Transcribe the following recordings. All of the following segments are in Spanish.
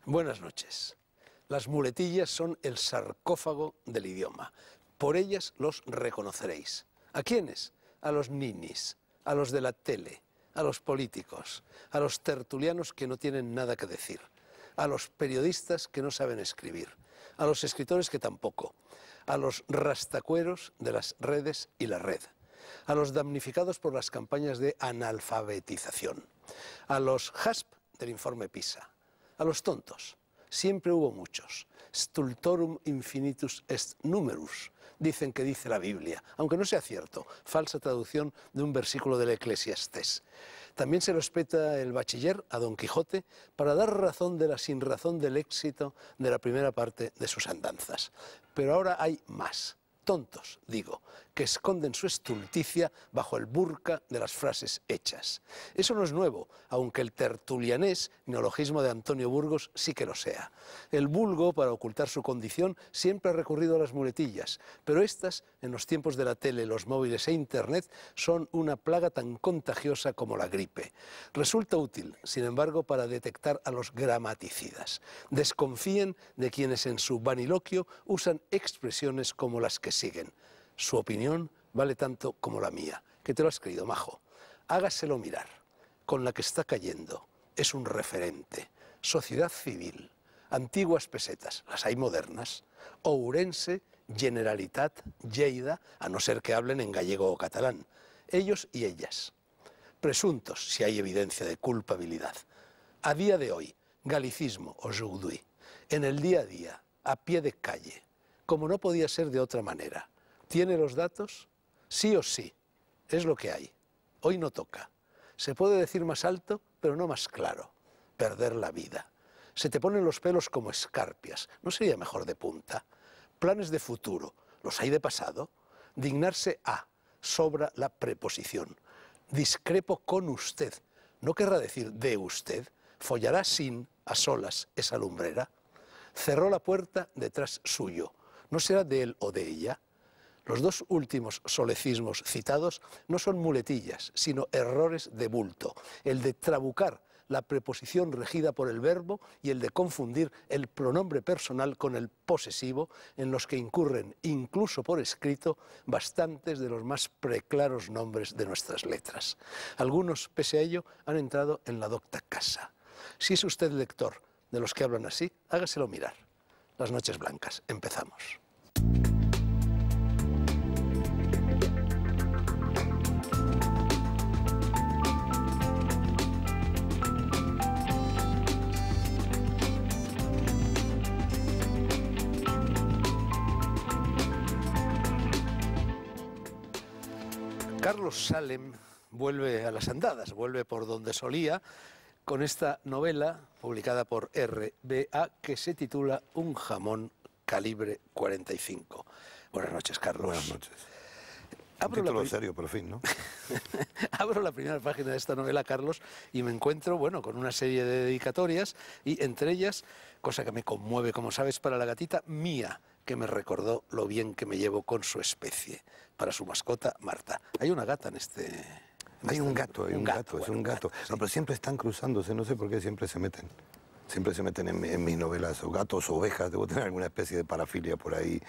Buenas noches. Las muletillas son el sarcófago del idioma. Por ellas los reconoceréis. ¿A quiénes? A los ninis, a los de la tele, a los políticos, a los tertulianos que no tienen nada que decir, a los periodistas que no saben escribir, a los escritores que tampoco, a los rastacueros de las redes y la red, a los damnificados por las campañas de analfabetización, a los HASP del informe PISA, a los tontos. Siempre hubo muchos. Stultorum infinitus est numerus, dicen que dice la Biblia, aunque no sea cierto, falsa traducción de un versículo del Eclesiastés. También se respeta el bachiller a Don Quijote para dar razón de la sinrazón del éxito de la primera parte de sus andanzas. Pero ahora hay más. Tontos, digo, que esconden su estulticia bajo el burka de las frases hechas. Eso no es nuevo, aunque el tertulianés, neologismo de Antonio Burgos, sí que lo sea. El vulgo, para ocultar su condición, siempre ha recurrido a las muletillas, pero estas, en los tiempos de la tele, los móviles e internet, son una plaga tan contagiosa como la gripe. Resulta útil, sin embargo, para detectar a los gramaticidas. Desconfíen de quienes en su vaniloquio usan expresiones como las que siguen. Su opinión vale tanto como la mía. Que te lo has creído, majo. Hágaselo mirar. Con la que está cayendo. Es un referente. Sociedad civil. Antiguas pesetas, las hay modernas. Ourense, Generalitat, Lleida, a no ser que hablen en gallego o catalán. Ellos y ellas. Presuntos, si hay evidencia de culpabilidad. A día de hoy, galicismo o aujourd'hui. En el día a día, a pie de calle. Como no podía ser de otra manera. ¿Tiene los datos? Sí o sí. Es lo que hay. Hoy no toca. Se puede decir más alto, pero no más claro. Perder la vida. Se te ponen los pelos como escarpias. ¿No sería mejor de punta? Planes de futuro. ¿Los hay de pasado? Dignarse a. Sobra la preposición. Discrepo con usted. ¿No querrá decir de usted? ¿Follará sin, a solas, esa lumbrera? Cerró la puerta detrás suyo. ¿No será de él o de ella? Los dos últimos solecismos citados no son muletillas, sino errores de bulto. El de trabucar la preposición regida por el verbo y el de confundir el pronombre personal con el posesivo, en los que incurren, incluso por escrito, bastantes de los más preclaros nombres de nuestras letras. Algunos, pese a ello, han entrado en la docta casa. Si es usted lector de los que hablan así, hágaselo mirar. Las noches blancas. Empezamos. Carlos Salem vuelve a las andadas, vuelve por donde solía, con esta novela publicada por RBA que se titula Un jamón calibre 45. Buenas noches, Carlos. Buenas noches. Un título serio, por fin, ¿no? Abro la primera página de esta novela, Carlos, y me encuentro, bueno, con una serie de dedicatorias y entre ellas, cosa que me conmueve, como sabes, para la gatita Mía, que me recordó lo bien que me llevo con su especie, para su mascota Marta. Hay una gata en este... Hay un gato, es un gato. No, pero siempre están cruzándose, no sé por qué siempre se meten. Siempre se meten en mis novelas, o gatos o ovejas, debo tener alguna especie de parafilia por ahí.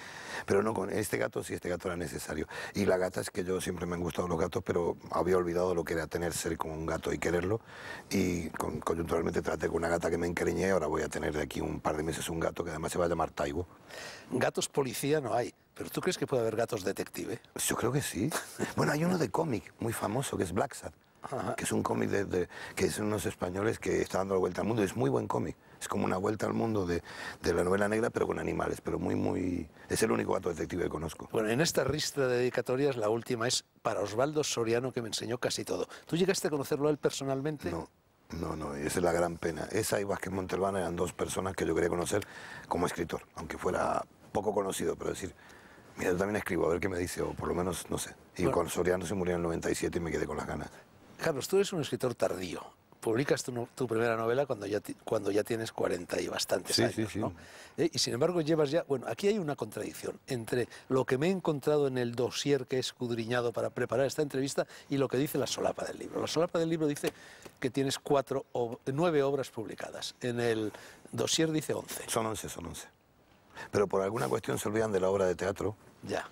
Pero no, con este gato sí, este gato era necesario. Y la gata es que yo siempre me han gustado los gatos, pero había olvidado lo que era tener ser como un gato y quererlo. Y coyunturalmente traté con una gata que me encariñé, ahora voy a tener de aquí un par de meses un gato que además se va a llamar Taibo. Gatos policía no hay, pero ¿tú crees que puede haber gatos detective? Yo creo que sí. Bueno, hay uno de cómic muy famoso que es Black Sad. Ajá. Que es un cómic que son unos españoles que están dando la vuelta al mundo. Es muy buen cómic. Es como una vuelta al mundo de la novela negra, pero con animales. Pero muy... Es el único gato detective que conozco. Bueno, en esta ristra de dedicatorias, la última es para Osvaldo Soriano, que me enseñó casi todo. ¿Tú llegaste a conocerlo a él personalmente? No, esa es la gran pena. Esa y Vázquez Montalbán eran dos personas que yo quería conocer como escritor, aunque fuera poco conocido, pero decir... Mira, yo también escribo, a ver qué me dice, o por lo menos, no sé. Y bueno, con Soriano se murió en el 97 y me quedé con las ganas. Carlos, tú eres un escritor tardío, publicas tu primera novela cuando ya tienes 40 y bastantes años, ¿no? Y sin embargo llevas ya... Bueno, aquí hay una contradicción entre lo que me he encontrado en el dossier que he escudriñado para preparar esta entrevista y lo que dice la solapa del libro. La solapa del libro dice que tienes 9 obras publicadas. En el dossier dice 11. Son 11. Pero por alguna cuestión se olvidan de la obra de teatro. Ya.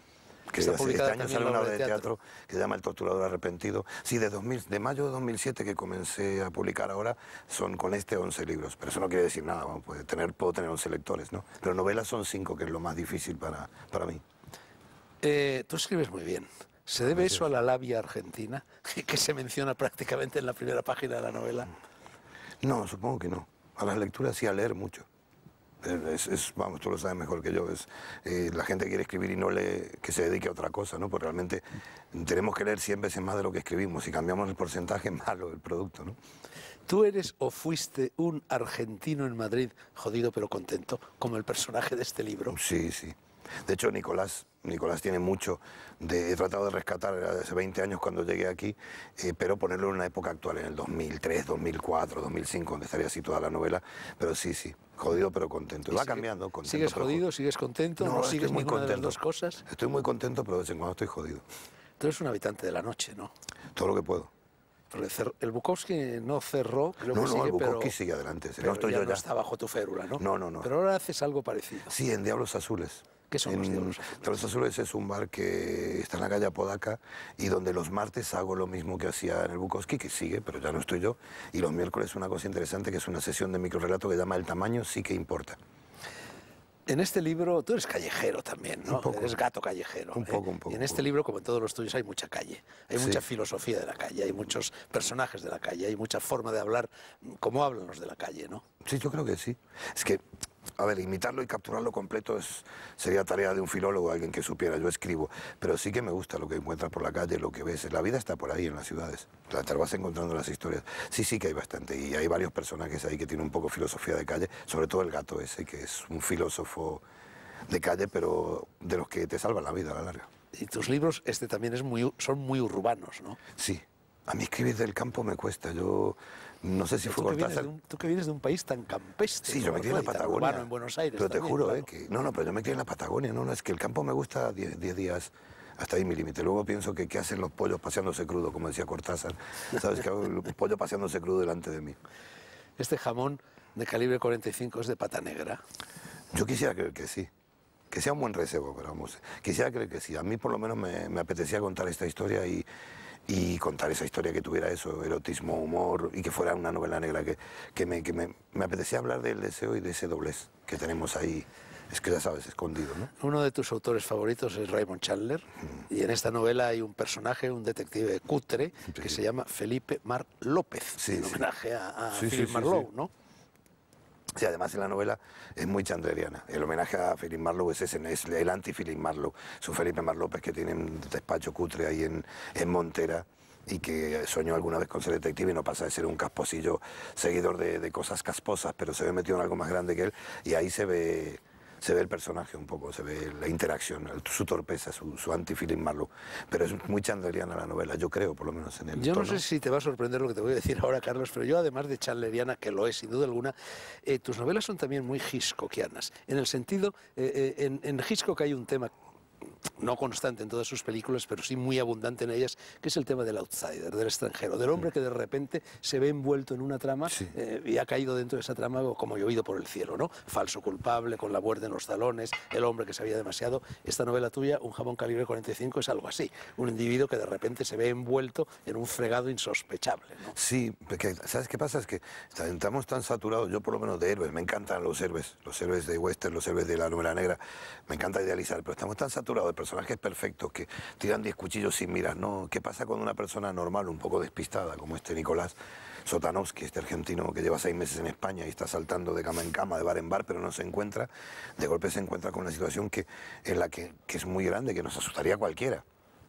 Que este año sale una obra de teatro que se llama El torturador arrepentido. Sí, de mayo de 2007 que comencé a publicar ahora, son con 11 libros. Pero eso no quiere decir nada, vamos, puedo tener 11 lectores, ¿no? Pero novelas son 5, que es lo más difícil para mí. Tú escribes muy bien. ¿Se debe eso a la labia argentina, que se menciona prácticamente en la primera página de la novela? No, supongo que no. A las lecturas sí, a leer mucho. Vamos, tú lo sabes mejor que yo, la gente quiere escribir y no lee, que se dedique a otra cosa, ¿no? Porque realmente tenemos que leer 100 veces más de lo que escribimos. Si cambiamos el porcentaje, malo el producto, ¿no? ¿Tú eres o fuiste un argentino en Madrid, jodido pero contento, como el personaje de este libro? Sí. De hecho, Nicolás tiene mucho. He tratado de rescatar hace 20 años cuando llegué aquí, pero ponerlo en una época actual, en el 2003, 2004, 2005, donde estaría situada la novela. Pero sí, jodido pero contento. Y va cambiando. Contento, ¿Sigues jodido? ¿Sigues contento? ¿No sigues muy contento de las dos cosas? Estoy muy contento, pero de vez en cuando estoy jodido. Tú eres un habitante de la noche, ¿no? Todo lo que puedo. El Bukowski no cerró, creo que sigue, el Bukowski sigue adelante. Pero no estoy yo ya. No está bajo tu férula, ¿no? No. Pero ahora haces algo parecido. Sí, en Diablos Azules. ¿Qué son los Diablos Azules? Diablos Azules es un bar que está en la calle Apodaca y donde los martes hago lo mismo que hacía en el Bukowski, que sigue, pero ya no estoy yo, y los miércoles una cosa interesante que es una sesión de microrelato que se llama El tamaño sí que importa. En este libro, tú eres callejero también, ¿no? Un poco. Eres gato callejero. Un poco. Y en este libro, como en todos los tuyos, hay mucha calle. Hay mucha filosofía de la calle, hay muchos personajes de la calle, hay mucha forma de hablar, como hablan los de la calle, ¿no? Sí, yo creo que sí. Es que, a ver, imitarlo y capturarlo completo sería tarea de un filólogo, alguien que supiera. Yo escribo, pero sí que me gusta lo que encuentras por la calle, lo que ves. La vida está por ahí en las ciudades. Te vas encontrando las historias. Sí que hay bastante. Y hay varios personajes ahí que tienen un poco filosofía de calle, sobre todo el gato ese, que es un filósofo de calle, pero de los que te salvan la vida a la larga. Y tus libros, también son muy urbanos, ¿no? Sí. A mí escribir del campo me cuesta. Yo no sé si fue Cortázar. Tú que vienes de un país tan campestre. Sí, yo me crié en la Patagonia. En Buenos Aires. Pero también, te juro, claro. pero yo me crié en la Patagonia. No, es que el campo me gusta 10 días. Hasta ahí mi límite. Luego pienso que qué hacen los pollos paseándose crudo, como decía Cortázar. ¿Sabes? Que un pollo paseándose crudo delante de mí. Este jamón de calibre 45 es de pata negra. Yo quisiera creer que sí. Que sea un buen recebo, pero vamos. Quisiera creer que sí. A mí por lo menos me apetecía contar esta historia y contar esa historia que tuviera eso, erotismo, humor, y que fuera una novela negra, que me apetecía hablar del deseo y de ese doblez que tenemos ahí, es que ya sabes, escondido, ¿no? Uno de tus autores favoritos es Raymond Chandler, y en esta novela hay un personaje, un detective cutre, que se llama Felipe Mar López, en homenaje a Philip Marlowe, ¿no? Sí, además en la novela es muy chandleriana. El homenaje a Philip Marlowe es el anti-Philip Marlowe. Es un Felipe Mar López que tiene un despacho cutre ahí en Montera y que soñó alguna vez con ser detective y no pasa de ser un casposillo seguidor de cosas casposas, pero se ve metido en algo más grande que él y ahí se ve el personaje un poco, se ve la interacción, su torpeza, su anti-Philip Marlowe. Pero es muy chandleriana la novela, yo creo, por lo menos en el Yo tono. no sé si te va a sorprender lo que te voy a decir ahora, Carlos, pero yo además de chandleriana, que lo es sin duda alguna, tus novelas son también muy hitchcockianas. En el sentido, en Hitchcock hay un tema no constante en todas sus películas, pero sí muy abundante en ellas, que es el tema del outsider, del extranjero, del hombre que de repente se ve envuelto en una trama y ha caído dentro de esa trama como llovido por el cielo, ¿no? Falso culpable, con la muerte en los talones, el hombre que sabía demasiado. Esta novela tuya, Un jamón calibre 45, es algo así, un individuo que de repente se ve envuelto en un fregado insospechable, ¿no? Sí, porque ¿sabes qué pasa? Es que estamos tan saturados, yo por lo menos de héroes, me encantan los héroes de western, los héroes de la novela negra, me encanta idealizar, pero estamos tan saturados de personajes perfectos que tiran 10 cuchillos sin miras, ¿no? ¿Qué pasa con una persona normal, un poco despistada, como este Nicolás Sotanovsky, este argentino que lleva 6 meses en España y está saltando de cama en cama, de bar en bar, pero no se encuentra? De golpe se encuentra con una situación en la que es muy grande, que nos asustaría a cualquiera.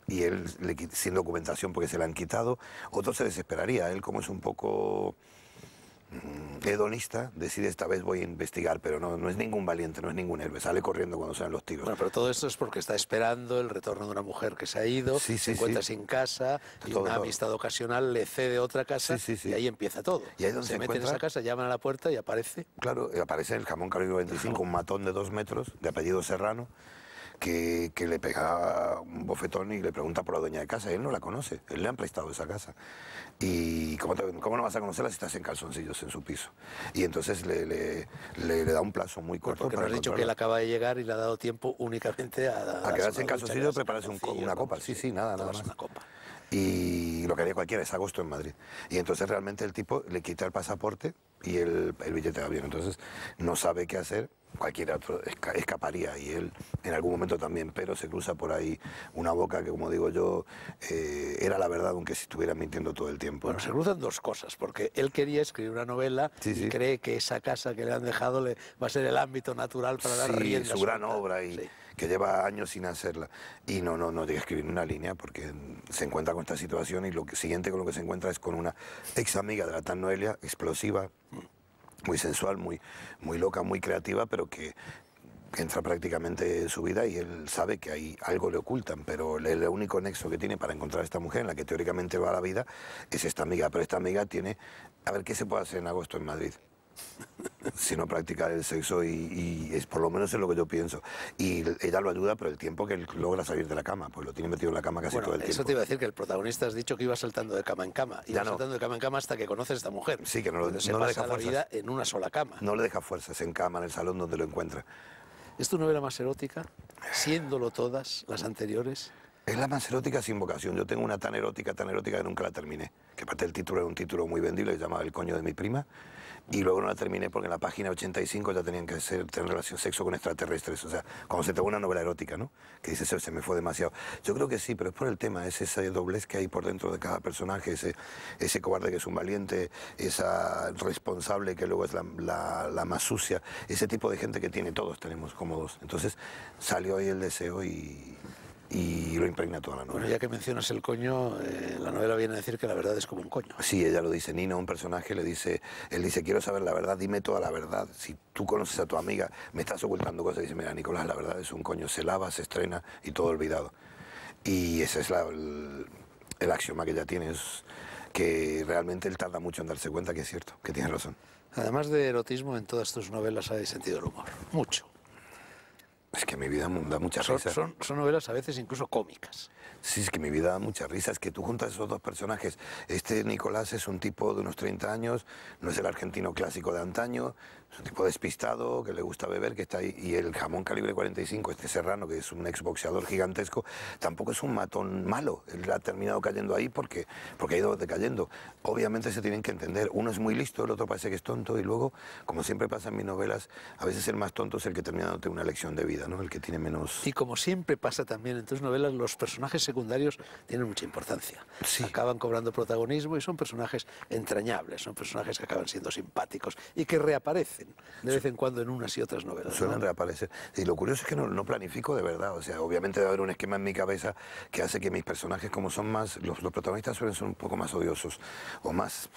Y él, sin documentación porque se la han quitado, otro se desesperaría. Él, como es un poco hedonista, decide esta vez voy a investigar, pero no es ningún valiente, no es ningún héroe, sale corriendo cuando salen los tiros. Bueno, pero todo esto es porque está esperando el retorno de una mujer que se ha ido, se encuentra sin casa, y una amistad ocasional le cede otra casa, y ahí empieza todo. Y ahí donde se mete en esa casa, llaman a la puerta y aparece. Claro, aparece el Jamón Calibre 25, un matón de 2 metros, de apellido Serrano, que le pega un bofetón y le pregunta por la dueña de casa. Él no la conoce, él le han prestado esa casa. Y ¿cómo no vas a conocerla si estás en calzoncillos en su piso? Y entonces le da un plazo muy corto. Porque nos has dicho que él acaba de llegar y le ha dado tiempo únicamente a quedarse en calzoncillos y prepararse una copa. Sí, nada más. Una copa. Y lo que haría cualquiera, es agosto en Madrid. Y entonces realmente el tipo le quita el pasaporte y el billete de avión. Entonces no sabe qué hacer, cualquiera otro escaparía y él en algún momento también, pero se cruza por ahí una boca que, como digo yo, era la verdad, aunque si estuviera mintiendo todo el tiempo. Bueno, se cruzan dos cosas, porque él quería escribir una novela y cree que esa casa que le han dejado va a ser el ámbito natural para dar rienda su gran obra y que lleva años sin hacerla. Y no llega a escribir una línea porque se encuentra con esta situación y lo siguiente con lo que se encuentra es con una ex amiga de la tal Noelia, explosiva, muy sensual, muy loca, muy creativa, pero que entra prácticamente en su vida y él sabe que hay algo le ocultan, pero el único nexo que tiene para encontrar a esta mujer en la que teóricamente va la vida es esta amiga, pero esta amiga tiene, a ver, ¿qué se puede hacer en agosto en Madrid? Sino practicar el sexo y es por lo menos es lo que yo pienso. Y ella lo ayuda por el tiempo que él logra salir de la cama, pues lo tiene metido en la cama casi todo el tiempo. Eso te iba a decir, que el protagonista has dicho que iba saltando de cama en cama. Iba saltando de cama en cama hasta que conoces a esta mujer. Sí, que no le deja la fuerzas. Vida en una sola cama. No le deja fuerzas, en cama, en el salón donde lo encuentra. ¿Es tu novela más erótica, siéndolo todas las anteriores? Es la más erótica sin vocación. Yo tengo una tan erótica que nunca la terminé. Que aparte el título era un título muy vendible, se llamaba El coño de mi prima. Y luego no la terminé porque en la página 85 ya tenían que tener relación sexo con extraterrestres. O sea, cuando se te va una novela erótica, ¿no? Que dices, se me fue demasiado. Yo creo que sí, pero es por el tema, es ese doblez que hay por dentro de cada personaje, ese cobarde que es un valiente, esa responsable que luego es la más sucia, ese tipo de gente que todos tenemos cómodos. Entonces salió ahí el deseo y lo impregna toda la novela. Bueno, ya que mencionas el coño, la novela viene a decir que la verdad es como un coño. Sí, ella lo dice. Nina, un personaje, él dice, quiero saber la verdad, dime toda la verdad. Si tú conoces a tu amiga, me estás ocultando cosas. Dice, mira, Nicolás, la verdad es un coño. Se lava, se estrena y todo olvidado. Y ese es el axioma que ella tiene, es que realmente él tarda mucho en darse cuenta que es cierto, que tiene razón. Además de erotismo, en todas tus novelas hay sentido del humor. Mucho. Es que mi vida da mucha risa. Son novelas a veces incluso cómicas. Sí, es que mi vida da mucha risa. Es que tú juntas esos dos personajes. Este Nicolás es un tipo de unos 30 años, no es el argentino clásico de antaño, es un tipo despistado, que le gusta beber, que está ahí. Y el Jamón Calibre 45, este Serrano, que es un exboxeador gigantesco, tampoco es un matón malo. Él ha terminado cayendo ahí porque ha ido decayendo. Obviamente se tienen que entender. Uno es muy listo, el otro parece que es tonto. Y luego, como siempre pasa en mis novelas, a veces el más tonto es el que termina dándote una lección de vida, ¿no? El que tiene menos... Y como siempre pasa también en tus novelas, los personajes secundarios tienen mucha importancia. Sí. Acaban cobrando protagonismo y son personajes entrañables, son personajes que acaban siendo simpáticos y que reaparecen de vez en cuando en unas y otras novelas. Suelen reaparecer. Y lo curioso es que no planifico de verdad. O sea, obviamente debe haber un esquema en mi cabeza que hace que mis personajes, como son más... Los protagonistas suelen ser un poco más odiosos, o más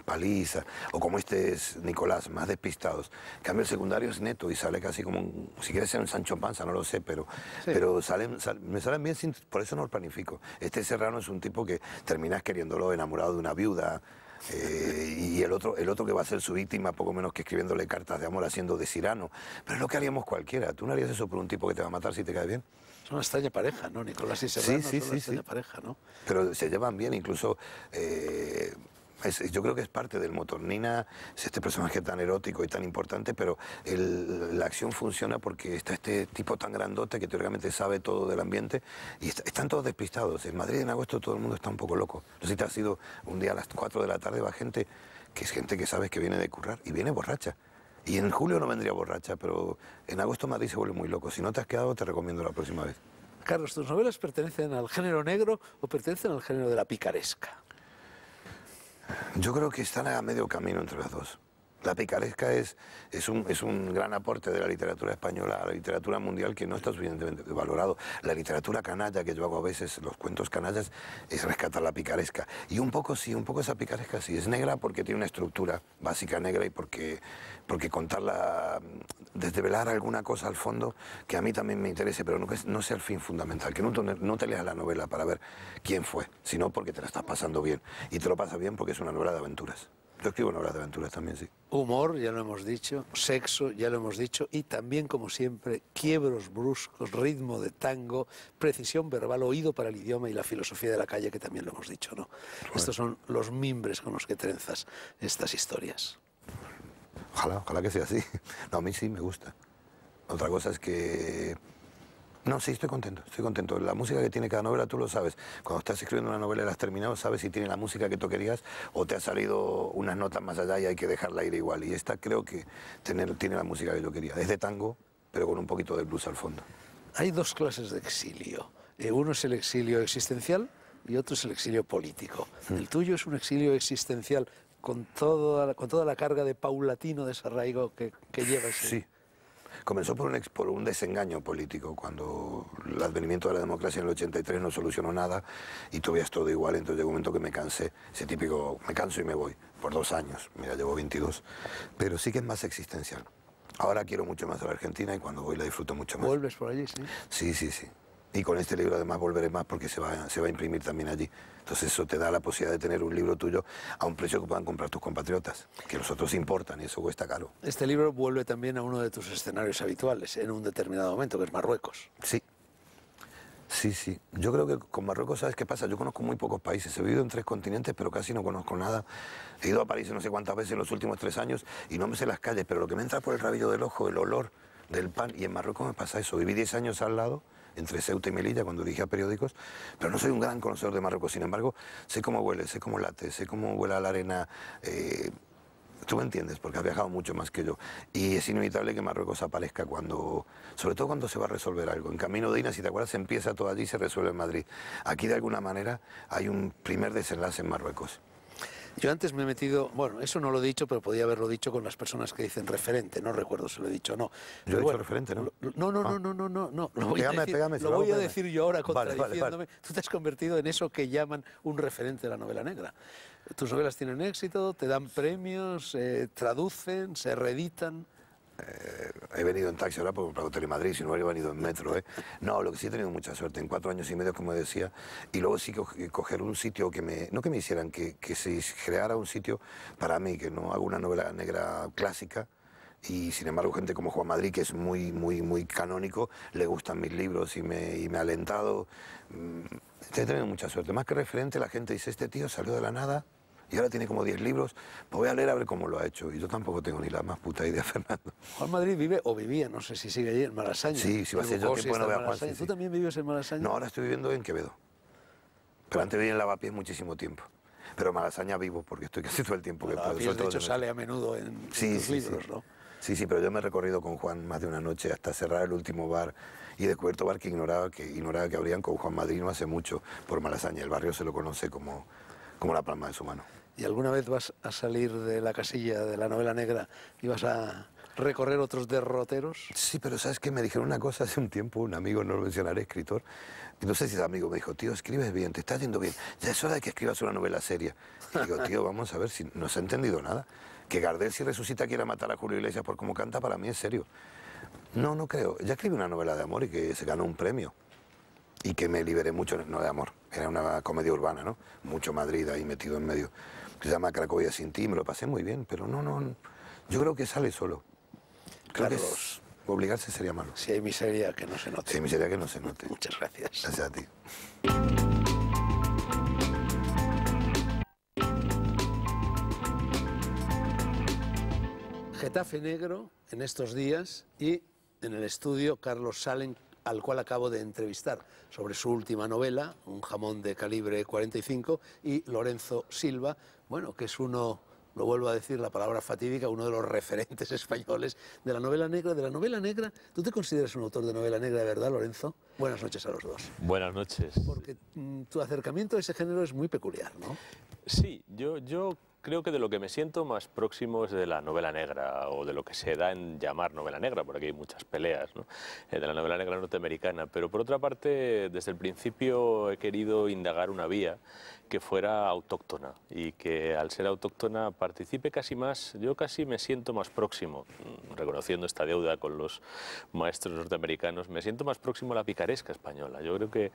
paliza, o como este es Nicolás, más despistados. En cambio, el secundario es neto y sale casi como... si quieres ser un Sancho Panza, no lo sé, pero me salen bien, por eso no lo planifico. Este Serrano es un tipo que terminas queriéndolo enamorado de una viuda, y el otro que va a ser su víctima, poco menos que escribiéndole cartas de amor, haciendo de Cyrano. Pero es lo que haríamos cualquiera. ¿Tú no harías eso por un tipo que te va a matar si te cae bien? Es una extraña pareja, ¿no? Nicolás y Serrano son una extraña pareja, ¿no? Pero se llevan bien, incluso... yo creo que es parte del motor. Nina es este personaje tan erótico y tan importante, pero la acción funciona porque está este tipo tan grandote que teóricamente sabe todo del ambiente y están todos despistados. En Madrid en agosto todo el mundo está un poco loco. No sé si te has ido un día a las 4 de la tarde, va gente que sabes que viene de currar y viene borracha. Y en julio no vendría borracha, pero en agosto Madrid se vuelve muy loco. Si no te has quedado, te recomiendo la próxima vez. Carlos, ¿tus novelas pertenecen al género negro o pertenecen al género de la picaresca? Yo creo que están a medio camino entre las dos. La picaresca es un gran aporte de la literatura española a la literatura mundial que no está suficientemente valorado. La literatura canalla, que yo hago a veces, los cuentos canallas, es rescatar la picaresca. Y un poco sí, un poco esa picaresca sí. Es negra porque tiene una estructura básica negra y porque contarla, desvelar alguna cosa al fondo que a mí también me interese, pero no sea el fin fundamental. Que no te leas la novela para ver quién fue, sino porque te la estás pasando bien. Y te lo pasas bien porque es una novela de aventuras. Yo escribo novelas de aventuras también, sí. Humor, ya lo hemos dicho, sexo, ya lo hemos dicho, y también, como siempre, quiebros bruscos, ritmo de tango, precisión verbal, oído para el idioma y la filosofía de la calle, que también lo hemos dicho, ¿no? Bueno. Estos son los mimbres con los que trenzas estas historias. Ojalá que sea así. No, a mí sí me gusta. Otra cosa es que... No, sí, estoy contento. La música que tiene cada novela, tú lo sabes. Cuando estás escribiendo una novela y la has terminado, sabes si tiene la música que tú querías o te ha salido unas notas más allá y hay que dejarla ir igual. Y esta creo que tiene la música que yo quería. Es de tango, pero con un poquito de blues al fondo. Hay dos clases de exilio. Uno es el exilio existencial y otro es el exilio político. El tuyo es un exilio existencial con toda la carga de paulatino desarraigo que llevas. Sí. Comenzó por un desengaño político, cuando el advenimiento de la democracia en el 83 no solucionó nada y tú veías todo igual, entonces llegó un momento que me cansé, ese típico, me canso y me voy, por 2 años, mira, llevo 22, pero sí que es más existencial. Ahora quiero mucho más a la Argentina y cuando voy la disfruto mucho más. ¿Vuelves por allí, sí? Sí. Y con este libro además volveré más porque se va a imprimir también allí. Entonces eso te da la posibilidad de tener un libro tuyo a un precio que puedan comprar tus compatriotas, que los otros importan y eso cuesta caro. Este libro vuelve también a uno de tus escenarios habituales en un determinado momento, que es Marruecos. Sí. Yo creo que con Marruecos, ¿sabes qué pasa? Yo conozco muy pocos países. He vivido en 3 continentes, pero casi no conozco nada. He ido a París no sé cuántas veces en los últimos 3 años y no me sé las calles, pero lo que me entra por el rabillo del ojo, el olor del pan, y en Marruecos me pasa eso. Viví 10 años al lado, entre Ceuta y Melilla, cuando dirigía periódicos, pero no soy un gran conocedor de Marruecos. Sin embargo, sé cómo huele, sé cómo late, sé cómo huele la arena. Tú me entiendes, porque has viajado mucho más que yo. Y es inevitable que Marruecos aparezca sobre todo cuando se va a resolver algo. En Camino de Ina, si te acuerdas, empieza todo allí y se resuelve en Madrid. Aquí, de alguna manera, hay un primer desenlace en Marruecos. Yo antes me he metido, bueno, eso no lo he dicho, pero podía haberlo dicho con las personas que dicen referente, no recuerdo si lo he dicho o no. Yo he dicho referente, ¿no? No, lo voy a decir yo ahora contradiciéndome. Vale. Tú te has convertido en eso que llaman un referente de la novela negra. Tus novelas tienen éxito, te dan premios, traducen, se reeditan. He venido en taxi ahora porque he comprado Telemadrid, si no hubiera venido en metro. No, lo que sí he tenido mucha suerte, en 4 años y medio, como decía, y luego sí coger un sitio no que me hicieran, que se creara un sitio para mí, que no hago una novela negra clásica, y sin embargo gente como Juan Madrid, que es muy canónico, le gustan mis libros y me ha alentado. He tenido mucha suerte, más que referente la gente dice, este tío salió de la nada, y ahora tiene como 10 libros, pues voy a leer a ver cómo lo ha hecho. Y yo tampoco tengo ni la más puta idea, Fernando. Juan Madrid vive, o vivía, no sé si sigue allí, en Malasaña. Sí, va a ser yo tiempo no veo a Juan. Sí. ¿Tú también vives en Malasaña? No, ahora estoy viviendo en Quevedo. Pero antes viví en Lavapiés muchísimo tiempo. Pero en Malasaña vivo, porque estoy casi todo el tiempo que puedo. Lavapiés, de hecho, sale a menudo en tus libros, ¿no? Sí, pero yo me he recorrido con Juan más de una noche hasta cerrar el último bar y he descubierto bar que ignoraba que abrían con Juan Madrid no hace mucho por Malasaña. El barrio se lo conoce como la palma de su mano. ¿Y alguna vez vas a salir de la casilla de la novela negra y vas a recorrer otros derroteros? Sí, pero ¿sabes qué? Me dijeron una cosa hace un tiempo, un amigo, no lo mencionaré, escritor, y no sé si es amigo, me dijo, tío, escribes bien, te está yendo bien, ya es hora de que escribas una novela seria. Y digo, tío, vamos a ver si no se ha entendido nada. Que Gardel, si resucita, quiera matar a Julio Iglesias por cómo canta, para mí es serio. No creo. Ya escribí una novela de amor y que se ganó un premio. Y que me liberé mucho, no de amor, era una comedia urbana, ¿no? Mucho Madrid ahí metido en medio. Se llama Cracovia sin ti, me lo pasé muy bien, pero no, yo creo que sale solo. Creo que obligarse sería malo. Si hay miseria, que no se note. Si hay miseria, que no se note. Muchas gracias. Gracias a ti. Getafe Negro en estos días y en el estudio Carlos Salem, al cual acabo de entrevistar sobre su última novela, Un jamón de calibre 45, y Lorenzo Silva, bueno, que es uno, lo vuelvo a decir, la palabra fatídica, uno de los referentes españoles de la novela negra. De la novela negra, ¿tú te consideras un autor de novela negra de verdad, Lorenzo? Buenas noches a los dos. Buenas noches. Porque tu acercamiento a ese género es muy peculiar, ¿no? Sí, yo creo que de lo que me siento más próximo es de la novela negra, o de lo que se da en llamar novela negra, porque hay muchas peleas, ¿no? De la novela negra norteamericana. Pero por otra parte, desde el principio he querido indagar una vía que fuera autóctona, y que al ser autóctona participe casi más. Yo casi me siento más próximo, reconociendo esta deuda con los maestros norteamericanos, me siento más próximo a la picaresca española. Yo creo que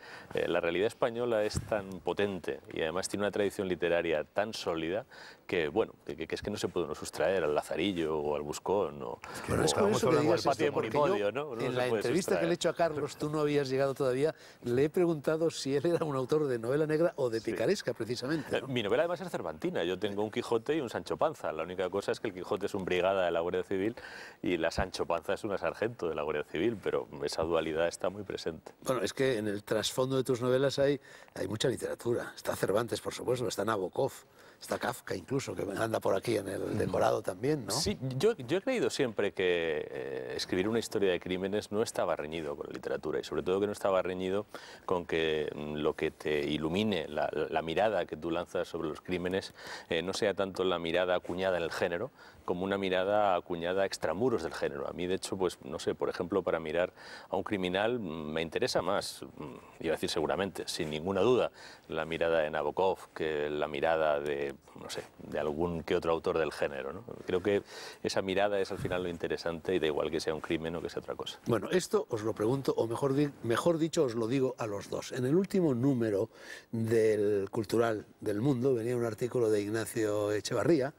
la realidad española es tan potente y además tiene una tradición literaria tan sólida que, bueno, que es que no se puede uno sustraer al Lazarillo o al Buscón, o, Bueno, es curioso que digas patio de esto, porque Monipodio, yo, ¿no? No en se la puede entrevista que sustraer. le he hecho a Carlos, tú no habías llegado todavía, le he preguntado si él era un autor de novela negra o de picaresca, precisamente, ¿no? Mi novela además es cervantina. Yo tengo un Quijote y un Sancho Panza. La única cosa es que el Quijote es un brigada de la Guardia Civil y la Sancho Panza es una sargento de la Guardia Civil, pero esa dualidad está muy presente. Bueno, es que en el trasfondo de tus novelas hay mucha literatura. Está Cervantes, por supuesto, está Nabokov, está Kafka incluso, que anda por aquí en el decorado también, ¿no? Sí, yo he creído siempre que escribir una historia de crímenes no estaba reñido con la literatura, y sobre todo que no estaba reñido con que lo que te ilumine, la mirada que tú lanzas sobre los crímenes, no sea tanto la mirada acuñada en el género como una mirada acuñada extramuros del género. A mí, de hecho, pues no sé, por ejemplo, para mirar a un criminal me interesa más, iba a decir seguramente, sin ninguna duda, la mirada de Nabokov que la mirada de, no sé, de algún que otro autor del género, ¿no? Creo que esa mirada es al final lo interesante, y da igual que sea un crimen o que sea otra cosa. Bueno, esto os lo pregunto, o mejor dicho, os lo digo a los dos. En el último número del Cultural del Mundo venía un artículo de Ignacio Echevarría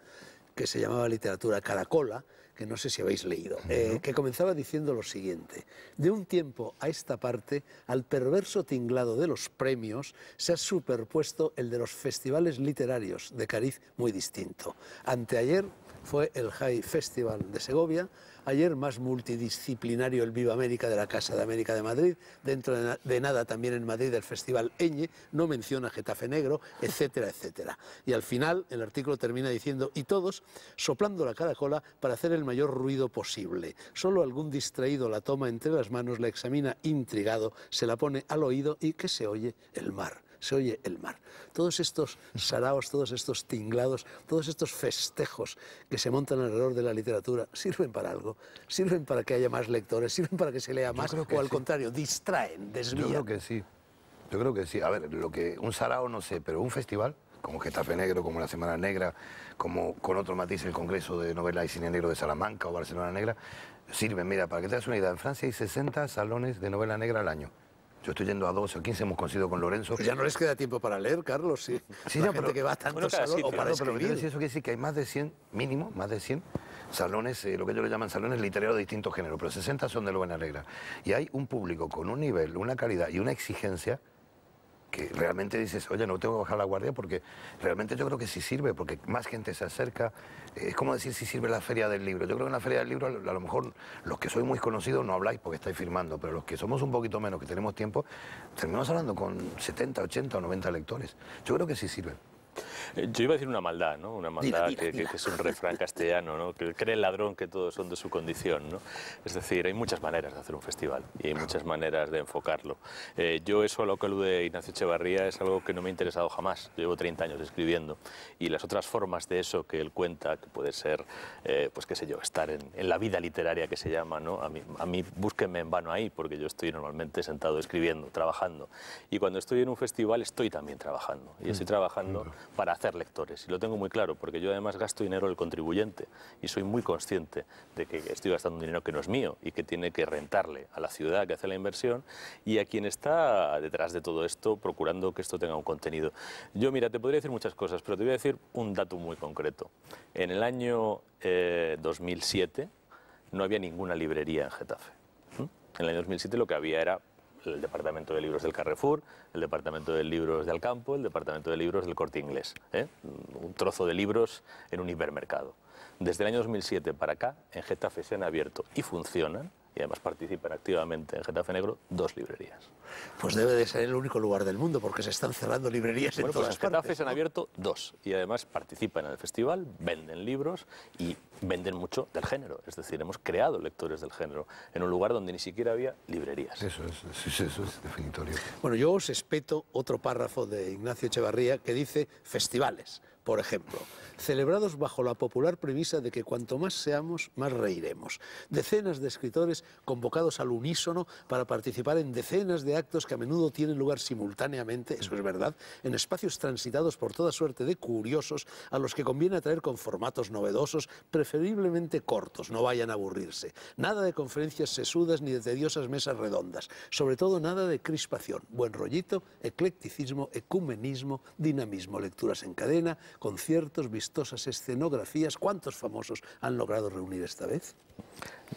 que se llamaba Literatura Caracola, que no sé si habéis leído, que comenzaba diciendo lo siguiente: de un tiempo a esta parte, al perverso tinglado de los premios se ha superpuesto el de los festivales literarios, de cariz muy distinto. Anteayer fue el High Festival de Segovia, ayer más multidisciplinario el Viva América de la Casa de América de Madrid, dentro de nada también en Madrid el Festival Eñe, no menciona Getafe Negro, etcétera, etcétera. Y al final el artículo termina diciendo: y todos soplando la caracola para hacer el mayor ruido posible. Solo algún distraído la toma entre las manos, la examina intrigado, se la pone al oído y que se oye el mar. Se oye el mar. Todos estos saraos, todos estos tinglados, todos estos festejos que se montan alrededor de la literatura, ¿sirven para algo? ¿Sirven para que haya más lectores? ¿Sirven para que se lea más? ¿O al contrario, distraen, desvían? Yo creo que sí. Yo creo que sí. A ver, un sarao no sé, pero un festival, como Getafe Negro, como la Semana Negra, como con otro matiz el Congreso de Novela y Cine Negro de Salamanca o Barcelona Negra, sirven. Mira, para que te hagas una idea, en Francia hay 60 salones de novela negra al año. Yo estoy yendo a 12 o 15, hemos conseguido con Lorenzo. Pues ya no les queda tiempo para leer, Carlos, sí. Sí, la no, gente pero, que va a tantos bueno, cada salones, sitio, o para ¿no? Pero escribir. eso quiere decir que hay más de 100, mínimo, más de 100 salones, lo que ellos le llaman salones literarios de distintos géneros, pero 60 son de novela negra. Y hay un público con un nivel, una calidad y una exigencia que realmente dices, oye, no tengo que bajar la guardia, porque realmente yo creo que sí sirve, porque más gente se acerca. Es como decir si sirve la Feria del Libro. Yo creo que en la Feria del Libro, a lo mejor los que sois muy conocidos no habláis porque estáis firmando, pero los que somos un poquito menos, que tenemos tiempo, terminamos hablando con 70, 80 o 90 lectores. Yo creo que sí sirve. Yo iba a decir una maldad, ¿no? Una maldad Dila. que es un refrán castellano, ¿no? Que cree el ladrón que todos son de su condición, ¿no? Es decir, hay muchas maneras de hacer un festival y hay muchas maneras de enfocarlo. Yo eso a lo que alude Ignacio Echevarría es algo que no me ha interesado jamás. Llevo 30 años escribiendo, y las otras formas de eso que él cuenta, que puede ser, pues qué sé yo, estar en la vida literaria que se llama, ¿no? A mí búsquenme en vano ahí, porque yo estoy normalmente sentado escribiendo, trabajando. Y cuando estoy en un festival estoy también trabajando. Y estoy trabajando para hacer lectores, y lo tengo muy claro, porque yo además gasto dinero del contribuyente y soy muy consciente de que estoy gastando un dinero que no es mío y que tiene que rentarle a la ciudad que hace la inversión y a quien está detrás de todo esto procurando que esto tenga un contenido. Yo, mira, te podría decir muchas cosas, pero te voy a decir un dato muy concreto. En el año 2007 no había ninguna librería en Getafe. En el año 2007 lo que había era el departamento de libros del Carrefour, el departamento de libros de Alcampo, el departamento de libros del Corte Inglés. Un trozo de libros en un hipermercado. Desde el año 2007 para acá, en Getafe se han abierto y funcionan, y además participan activamente en Getafe Negro, 2 librerías. Pues debe de ser el único lugar del mundo, porque se están cerrando librerías en todas Pues en Getafe partes, se han ¿no? abierto 2, y además participan en el festival, venden libros y venden mucho del género. Es decir, hemos creado lectores del género en un lugar donde ni siquiera había librerías. Eso es definitorio. Bueno, yo os espeto otro párrafo de Ignacio Echevarría que dice festivales, por ejemplo, celebrados bajo la popular premisa de que cuanto más seamos, más reiremos. Decenas de escritores convocados al unísono para participar en decenas de actos que a menudo tienen lugar simultáneamente, eso es verdad, en espacios transitados por toda suerte de curiosos a los que conviene atraer con formatos novedosos, preferiblemente cortos, no vayan a aburrirse. Nada de conferencias sesudas ni de tediosas mesas redondas, sobre todo nada de crispación, buen rollito, eclecticismo, ecumenismo, dinamismo, lecturas en cadena, conciertos, vistosas escenografías. ¿Cuántos famosos han logrado reunir esta vez?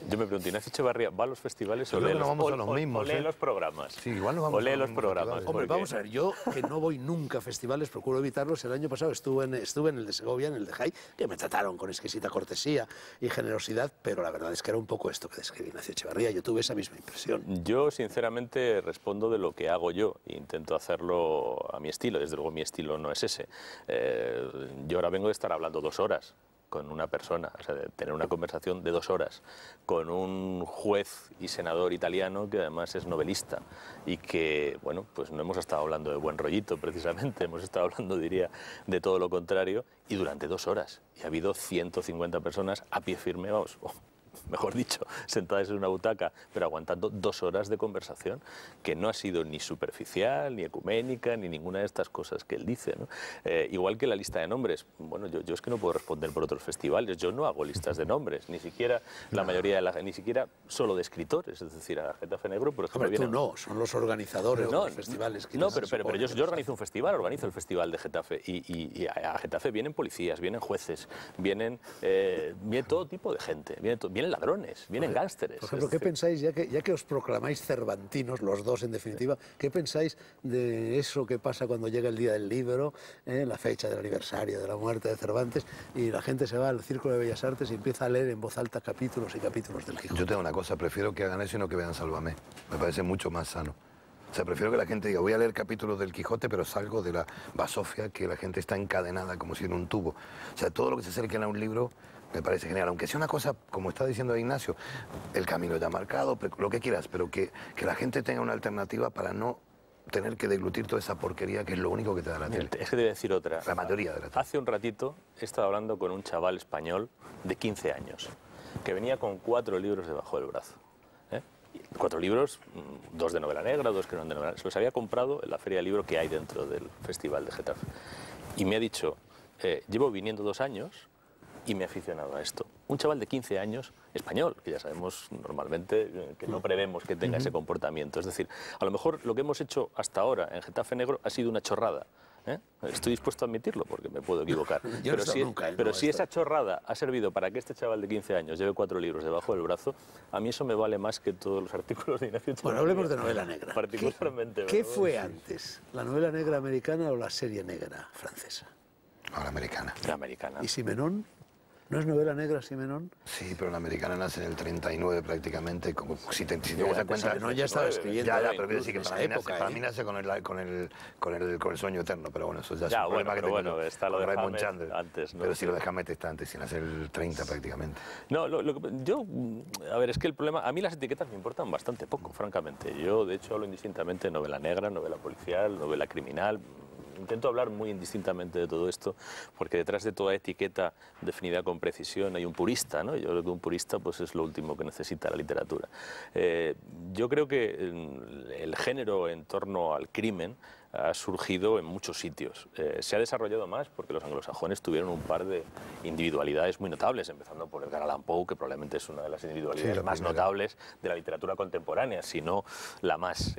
Yo me pregunto, ¿Ignacio Echevarría va a los festivales o Creo lee que no los, vamos a los mismos, o lee los programas? Sí, igual no vamos o lee a los los mismos programas. festivales. Hombre, porque- vamos a ver, yo que no voy nunca a festivales, procuro evitarlos. El año pasado estuve en el de Segovia, en el de Jai, que me trataron con exquisita cortesía y generosidad, pero la verdad es que era un poco esto que describe Ignacio Echevarría. Yo tuve esa misma impresión. Yo, sinceramente, respondo de lo que hago yo. Intento hacerlo a mi estilo. Desde luego, mi estilo no es ese. Yo ahora vengo de estar hablando 2 horas con una persona, o sea, de tener una conversación de 2 horas con un juez y senador italiano que además es novelista y que, bueno, pues no hemos estado hablando de buen rollito precisamente, hemos estado hablando, diría, de todo lo contrario y durante 2 horas. Y ha habido 150 personas a pie firme, vamos, mejor dicho, sentadas en una butaca, pero aguantando 2 horas de conversación, que no ha sido ni superficial, ni ecuménica, ni ninguna de estas cosas que él dice, ¿no? Igual que la lista de nombres. Bueno, yo es que no puedo responder por otros festivales, yo no hago listas de nombres, ni siquiera la mayoría de ni siquiera solo de escritores, es decir, a Getafe Negro, por ejemplo... Hombre, tú vienen- no, son los organizadores de no, los festivales. no, quienes pero suponen yo que organizo un festival, organizo el festival de Getafe y a Getafe vienen policías, vienen jueces, viene todo tipo de gente, vienen ladrones, vienen gángsteres. Por ejemplo, Es ¿qué decir, pensáis, ya que os proclamáis cervantinos, los dos en definitiva, qué pensáis de eso que pasa cuando llega el día del libro, la fecha del aniversario de la muerte de Cervantes, y la gente se va al Círculo de Bellas Artes y empieza a leer en voz alta capítulos y capítulos del Quijote? Yo tengo una cosa, prefiero que hagan eso y no que vean Sálvame. Me parece mucho más sano. O sea, prefiero que la gente diga, voy a leer capítulos del Quijote, pero salgo de la basofia, que la gente está encadenada como si en un tubo. O sea, todo lo que se acerque a un libro me parece genial. Aunque sea una cosa, como está diciendo Ignacio, el camino ya marcado, lo que quieras, pero que la gente tenga una alternativa para no tener que deglutir toda esa porquería que es lo único que te da la tele. es que te voy a decir otra. La mayoría de la tele. Hace un ratito he estado hablando con un chaval español de 15 años que venía con 4 libros debajo del brazo. 4 libros, 2 de novela negra, 2 que no eran de novela negra. Se los había comprado en la feria de libro que hay dentro del Festival de Getafe. Y me ha dicho, llevo viniendo 2 años y me he aficionado a esto. Un chaval de 15 años, español, que ya sabemos normalmente que no prevemos que tenga ese comportamiento. Es decir, a lo mejor lo que hemos hecho hasta ahora en Getafe Negro ha sido una chorrada. Estoy dispuesto a admitirlo porque me puedo equivocar. Yo no he pero estado si, nunca, pero no, si esto- esa chorrada ha servido para que este chaval de 15 años lleve 4 libros debajo del brazo, a mí eso me vale más que todos los artículos de Ignacio Bueno, Echevarría. hablemos de novela negra. Particularmente. ¿Qué ¿verdad? fue antes, la novela negra americana o la serie negra francesa? No, la americana. La americana. ¿Y Simenón? ¿No es novela negra Simenón? Sí, pero la americana nace en el 39 prácticamente. Como, si te das cuenta... Simenón ya estaba escribiendo. Ya, ¿no? pero quiero decir que En para esa mí, nace, época, para mí nace con el sueño eterno, pero bueno, eso ya es Ya, un bueno, problema que pero tengo bueno, yo está lo con de Raymond Hammett Chandler. antes, ¿no? Pero si lo de Hammett está antes, si nace el 30 prácticamente. No, yo, a ver, es que el problema, a mí las etiquetas me importan bastante poco, francamente. Yo, de hecho, hablo indistintamente de novela negra, novela policial, novela criminal. Intento hablar muy indistintamente de todo esto, porque detrás de toda etiqueta definida con precisión hay un purista, ¿no? Yo creo que un purista pues, es lo último que necesita la literatura. Yo creo que el género en torno al crimen ha surgido en muchos sitios. Se ha desarrollado más porque los anglosajones tuvieron un par de individualidades muy notables, empezando por Edgar Allan Poe, que probablemente es una de las individualidades Sí, la más primera. notables de la literatura contemporánea, si no la más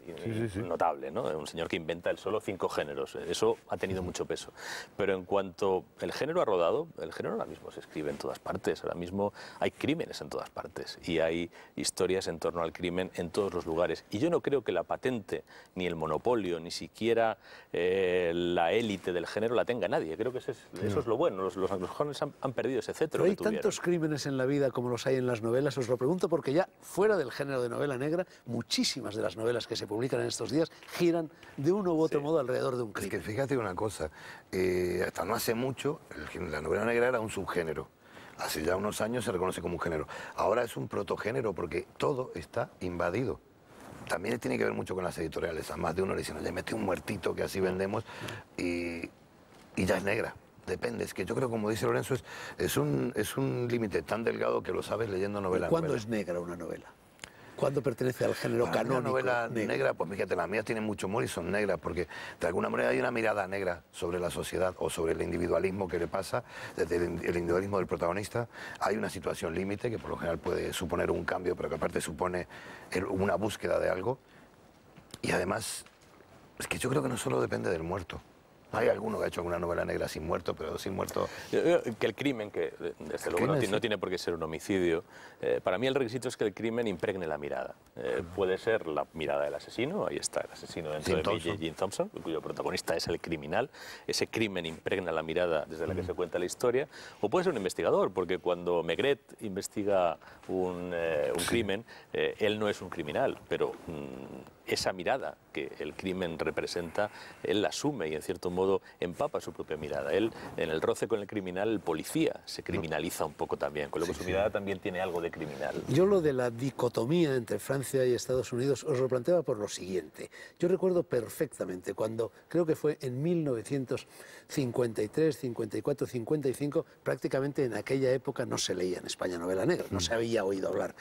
notable, ¿no? Un señor que inventa él solo 5 géneros. Eso ha tenido mucho peso. Pero en cuanto el género ha rodado, el género ahora mismo se escribe en todas partes. Ahora mismo hay crímenes en todas partes y hay historias en torno al crimen en todos los lugares. Y yo no creo que la patente, ni el monopolio, ni siquiera la élite del género la tenga nadie. Creo que eso es lo bueno. Los anglosajones han perdido ese cetro Pero hay que tuvieron. tantos crímenes en la vida como los hay en las novelas. Os lo pregunto porque ya fuera del género de novela negra, muchísimas de las novelas que se publican en estos días giran de uno u otro modo alrededor de un Es crimen. que fíjate una cosa, hasta no hace mucho la novela negra era un subgénero. Hace ya unos años se reconoce como un género. Ahora es un protogénero porque todo está invadido. También tiene que ver mucho con las editoriales. A más de uno le dicen, oye, mete un muertito que así vendemos y ya es negra. depende. Es que yo creo, como dice Lorenzo, es un límite tan delgado que lo sabes leyendo novela. ¿Cuándo es negra una novela? ¿Cuándo pertenece al género canónico? Una novela negra, pues fíjate, las mías tienen mucho humor y son negras, porque de alguna manera hay una mirada negra sobre la sociedad o sobre el individualismo que le pasa, desde el individualismo del protagonista. Hay una situación límite que por lo general puede suponer un cambio, pero que aparte supone una búsqueda de algo. Y además, es que yo creo que no solo depende del muerto. Hay alguno que ha hecho alguna novela negra sin muerto, pero sin muerto... Que el crimen, que desde luego no tiene por qué ser un homicidio, para mí el requisito es que el crimen impregne la mirada. Puede ser la mirada del asesino, ahí está el asesino dentro de mí, Jim Thompson, cuyo protagonista es el criminal. Ese crimen impregna la mirada desde la que se cuenta la historia. O puede ser un investigador, porque cuando Maigret investiga un crimen, él no es un criminal, pero esa mirada que el crimen representa, él la asume y en cierto modo empapa su propia mirada. Él, en el roce con el criminal, el policía se criminaliza un poco también, con lo que su mirada también tiene algo de criminal. Yo lo de la dicotomía entre Francia y Estados Unidos os lo planteaba por lo siguiente. Yo recuerdo perfectamente cuando, creo que fue en 1953, 54, 55, prácticamente en aquella época no se leía en España novela negra, no se había oído hablar,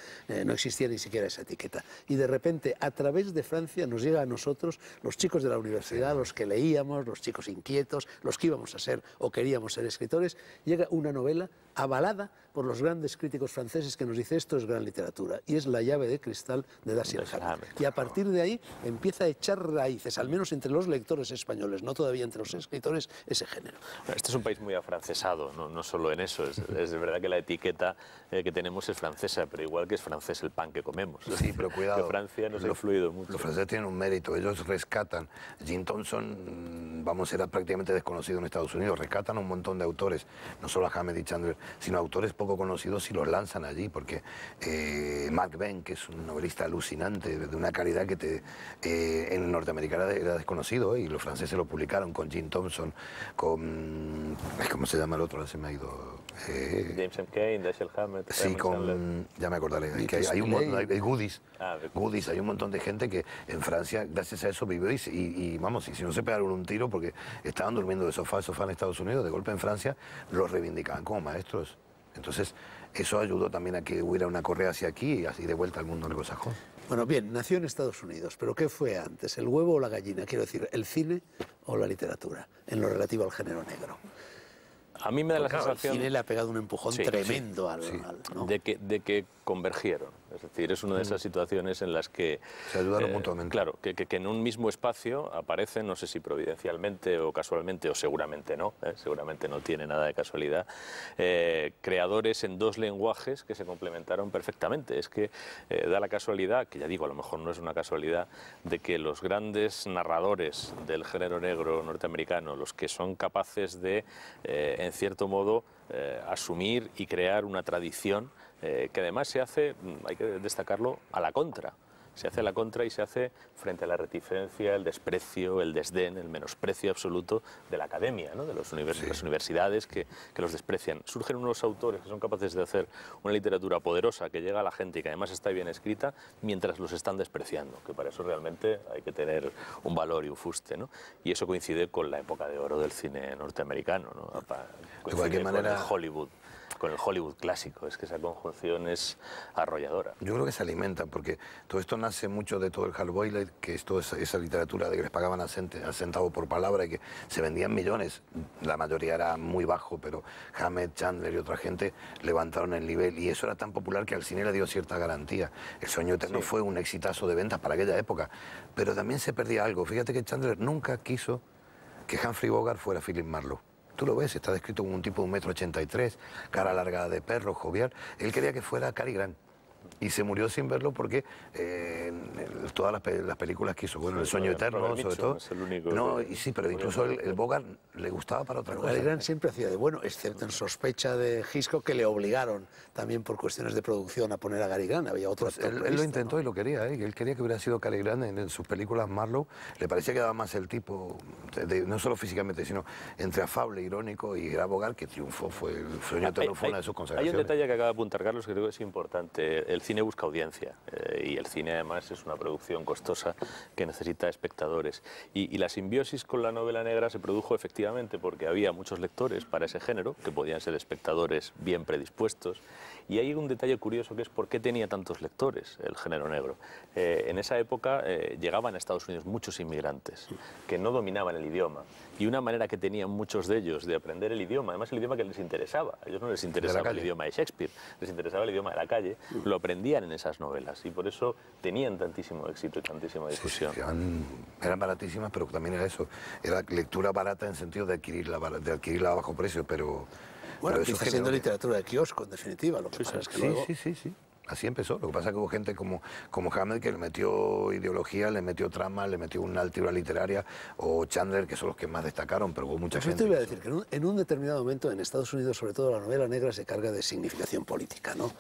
no existía ni siquiera esa etiqueta. Y de repente, a través de Francia, nos llega a nosotros, los chicos de la universidad, los que leíamos, los chicos inquietos, los que íbamos a ser o queríamos ser escritores, llega una novela avalada por los grandes críticos franceses que nos dice esto es gran literatura, y es La llave de cristal de Dashiell Hammett. Y a partir de ahí empieza a echar raíces, al menos entre los lectores españoles, no todavía entre los escritores, ese género. Este es un país muy afrancesado, no solo en eso, es verdad que la etiqueta que tenemos es francesa, pero igual que es francés el pan que comemos. Sí, pero cuidado. Que Francia nos ha influido mucho. Los franceses tienen un mérito, ellos rescatan. Jim Thompson, vamos, era prácticamente desconocido en Estados Unidos, rescatan a un montón de autores, no solo a Hammett y Chandler, sino autores poco conocidos y los lanzan allí, porque Mark Venn, que es un novelista alucinante, de una calidad que en Norteamérica era desconocido, y los franceses lo publicaron con Jim Thompson, con... ¿cómo se llama el otro? Se me ha ido... James M. Cain, Dashiell Hammett... Sí, ya me acordaré, hay un montón, hay Goodies, Goodies, hay un montón de gente que en Francia, gracias a eso, vivió y vamos, y si no se pegaron un tiro porque estaban durmiendo de sofá a sofá en Estados Unidos, de golpe en Francia, los reivindicaban como maestros. Entonces, eso ayudó también a que hubiera una correa hacia aquí y así de vuelta al mundo anglosajón. Bueno, bien, nació en Estados Unidos, pero ¿qué fue antes, el huevo o la gallina? Quiero decir, ¿el cine o la literatura, en lo relativo al género negro? A mí me da la sensación... El cine le ha pegado un empujón tremendo ¿no? de que convergieron. Es decir, es una de esas situaciones en las que... Se ayudaron mutuamente. Claro, que en un mismo espacio aparecen, no sé si providencialmente o casualmente, o seguramente no tiene nada de casualidad, creadores en dos lenguajes que se complementaron perfectamente. Es que da la casualidad, que ya digo, a lo mejor no es una casualidad, de que los grandes narradores del género negro norteamericano, los que son capaces de, en cierto modo, asumir y crear una tradición que además se hace, hay que destacarlo, a la contra. Se hace a la contra y se hace frente a la reticencia, el desprecio, el desdén, el menosprecio absoluto de la academia, ¿no? De las universidades que los desprecian. Surgen unos autores que son capaces de hacer una literatura poderosa que llega a la gente y que además está bien escrita mientras los están despreciando, que para eso realmente hay que tener un valor y un fuste, ¿no? Y eso coincide con la época de oro del cine norteamericano, ¿no? De cualquier manera, con el Hollywood clásico, es que esa conjunción es arrolladora. Yo creo que se alimentan, porque todo esto nace mucho de todo el hard-boiled, que es toda esa literatura de que les pagaban a centavo por palabra y que se vendían millones. La mayoría era muy bajo, pero Hammett, Chandler y otra gente levantaron el nivel, y eso era tan popular que al cine le dio cierta garantía. El Sueño Eterno fue un exitazo de ventas para aquella época, pero también se perdía algo. Fíjate que Chandler nunca quiso que Humphrey Bogart fuera Philip Marlowe. Tú lo ves, está descrito como un tipo de 1,83 m, cara larga de perro, jovial. Él quería que fuera Cary Grant. Y se murió sin verlo porque todas las películas que hizo, bueno, El Sueño Eterno, sobre todo. Es el único sí, pero incluso el Bogart le gustaba para otra cosa. Cary Grant siempre hacía de bueno, excepto en Sospecha de Hitchcock, que le obligaron también por cuestiones de producción a poner a Cary Grant. Había otro actor él lo intentó, ¿no? Y lo quería, él quería que hubiera sido Cary Grant en sus películas. Marlowe le parecía que daba más el tipo, no solo físicamente, sino entre afable, irónico, y era Bogart que triunfó. El Sueño Eterno fue una de sus consagraciones. Hay un detalle que acaba de apuntar Carlos que creo que es importante. el cine busca audiencia y el cine además es una producción costosa que necesita espectadores. Y la simbiosis con la novela negra se produjo efectivamente porque había muchos lectores para ese género, que podían ser espectadores bien predispuestos. Y hay un detalle curioso que es por qué tenía tantos lectores el género negro. En esa época llegaban a Estados Unidos muchos inmigrantes que no dominaban el idioma. Y una manera que tenían muchos de ellos de aprender el idioma, además el idioma que les interesaba, a ellos no les interesaba el idioma de Shakespeare, les interesaba el idioma de la calle, lo aprendían en esas novelas y por eso tenían tantísimo éxito y tantísima difusión. Sí, eran baratísimas, pero también era eso, era lectura barata en sentido de adquirirla a bajo precio, pero... Bueno, empieza siendo literatura de kiosco, en definitiva, lo que pasa es que luego... Sí. Así empezó. Lo que pasa es que hubo gente como Hammett que le metió ideología, le metió trama, le metió una altura literaria, o Chandler, que son los que más destacaron, pero hubo mucha gente. Yo te voy a decir que en un determinado momento en Estados Unidos, sobre todo la novela negra, se carga de significación política, ¿no?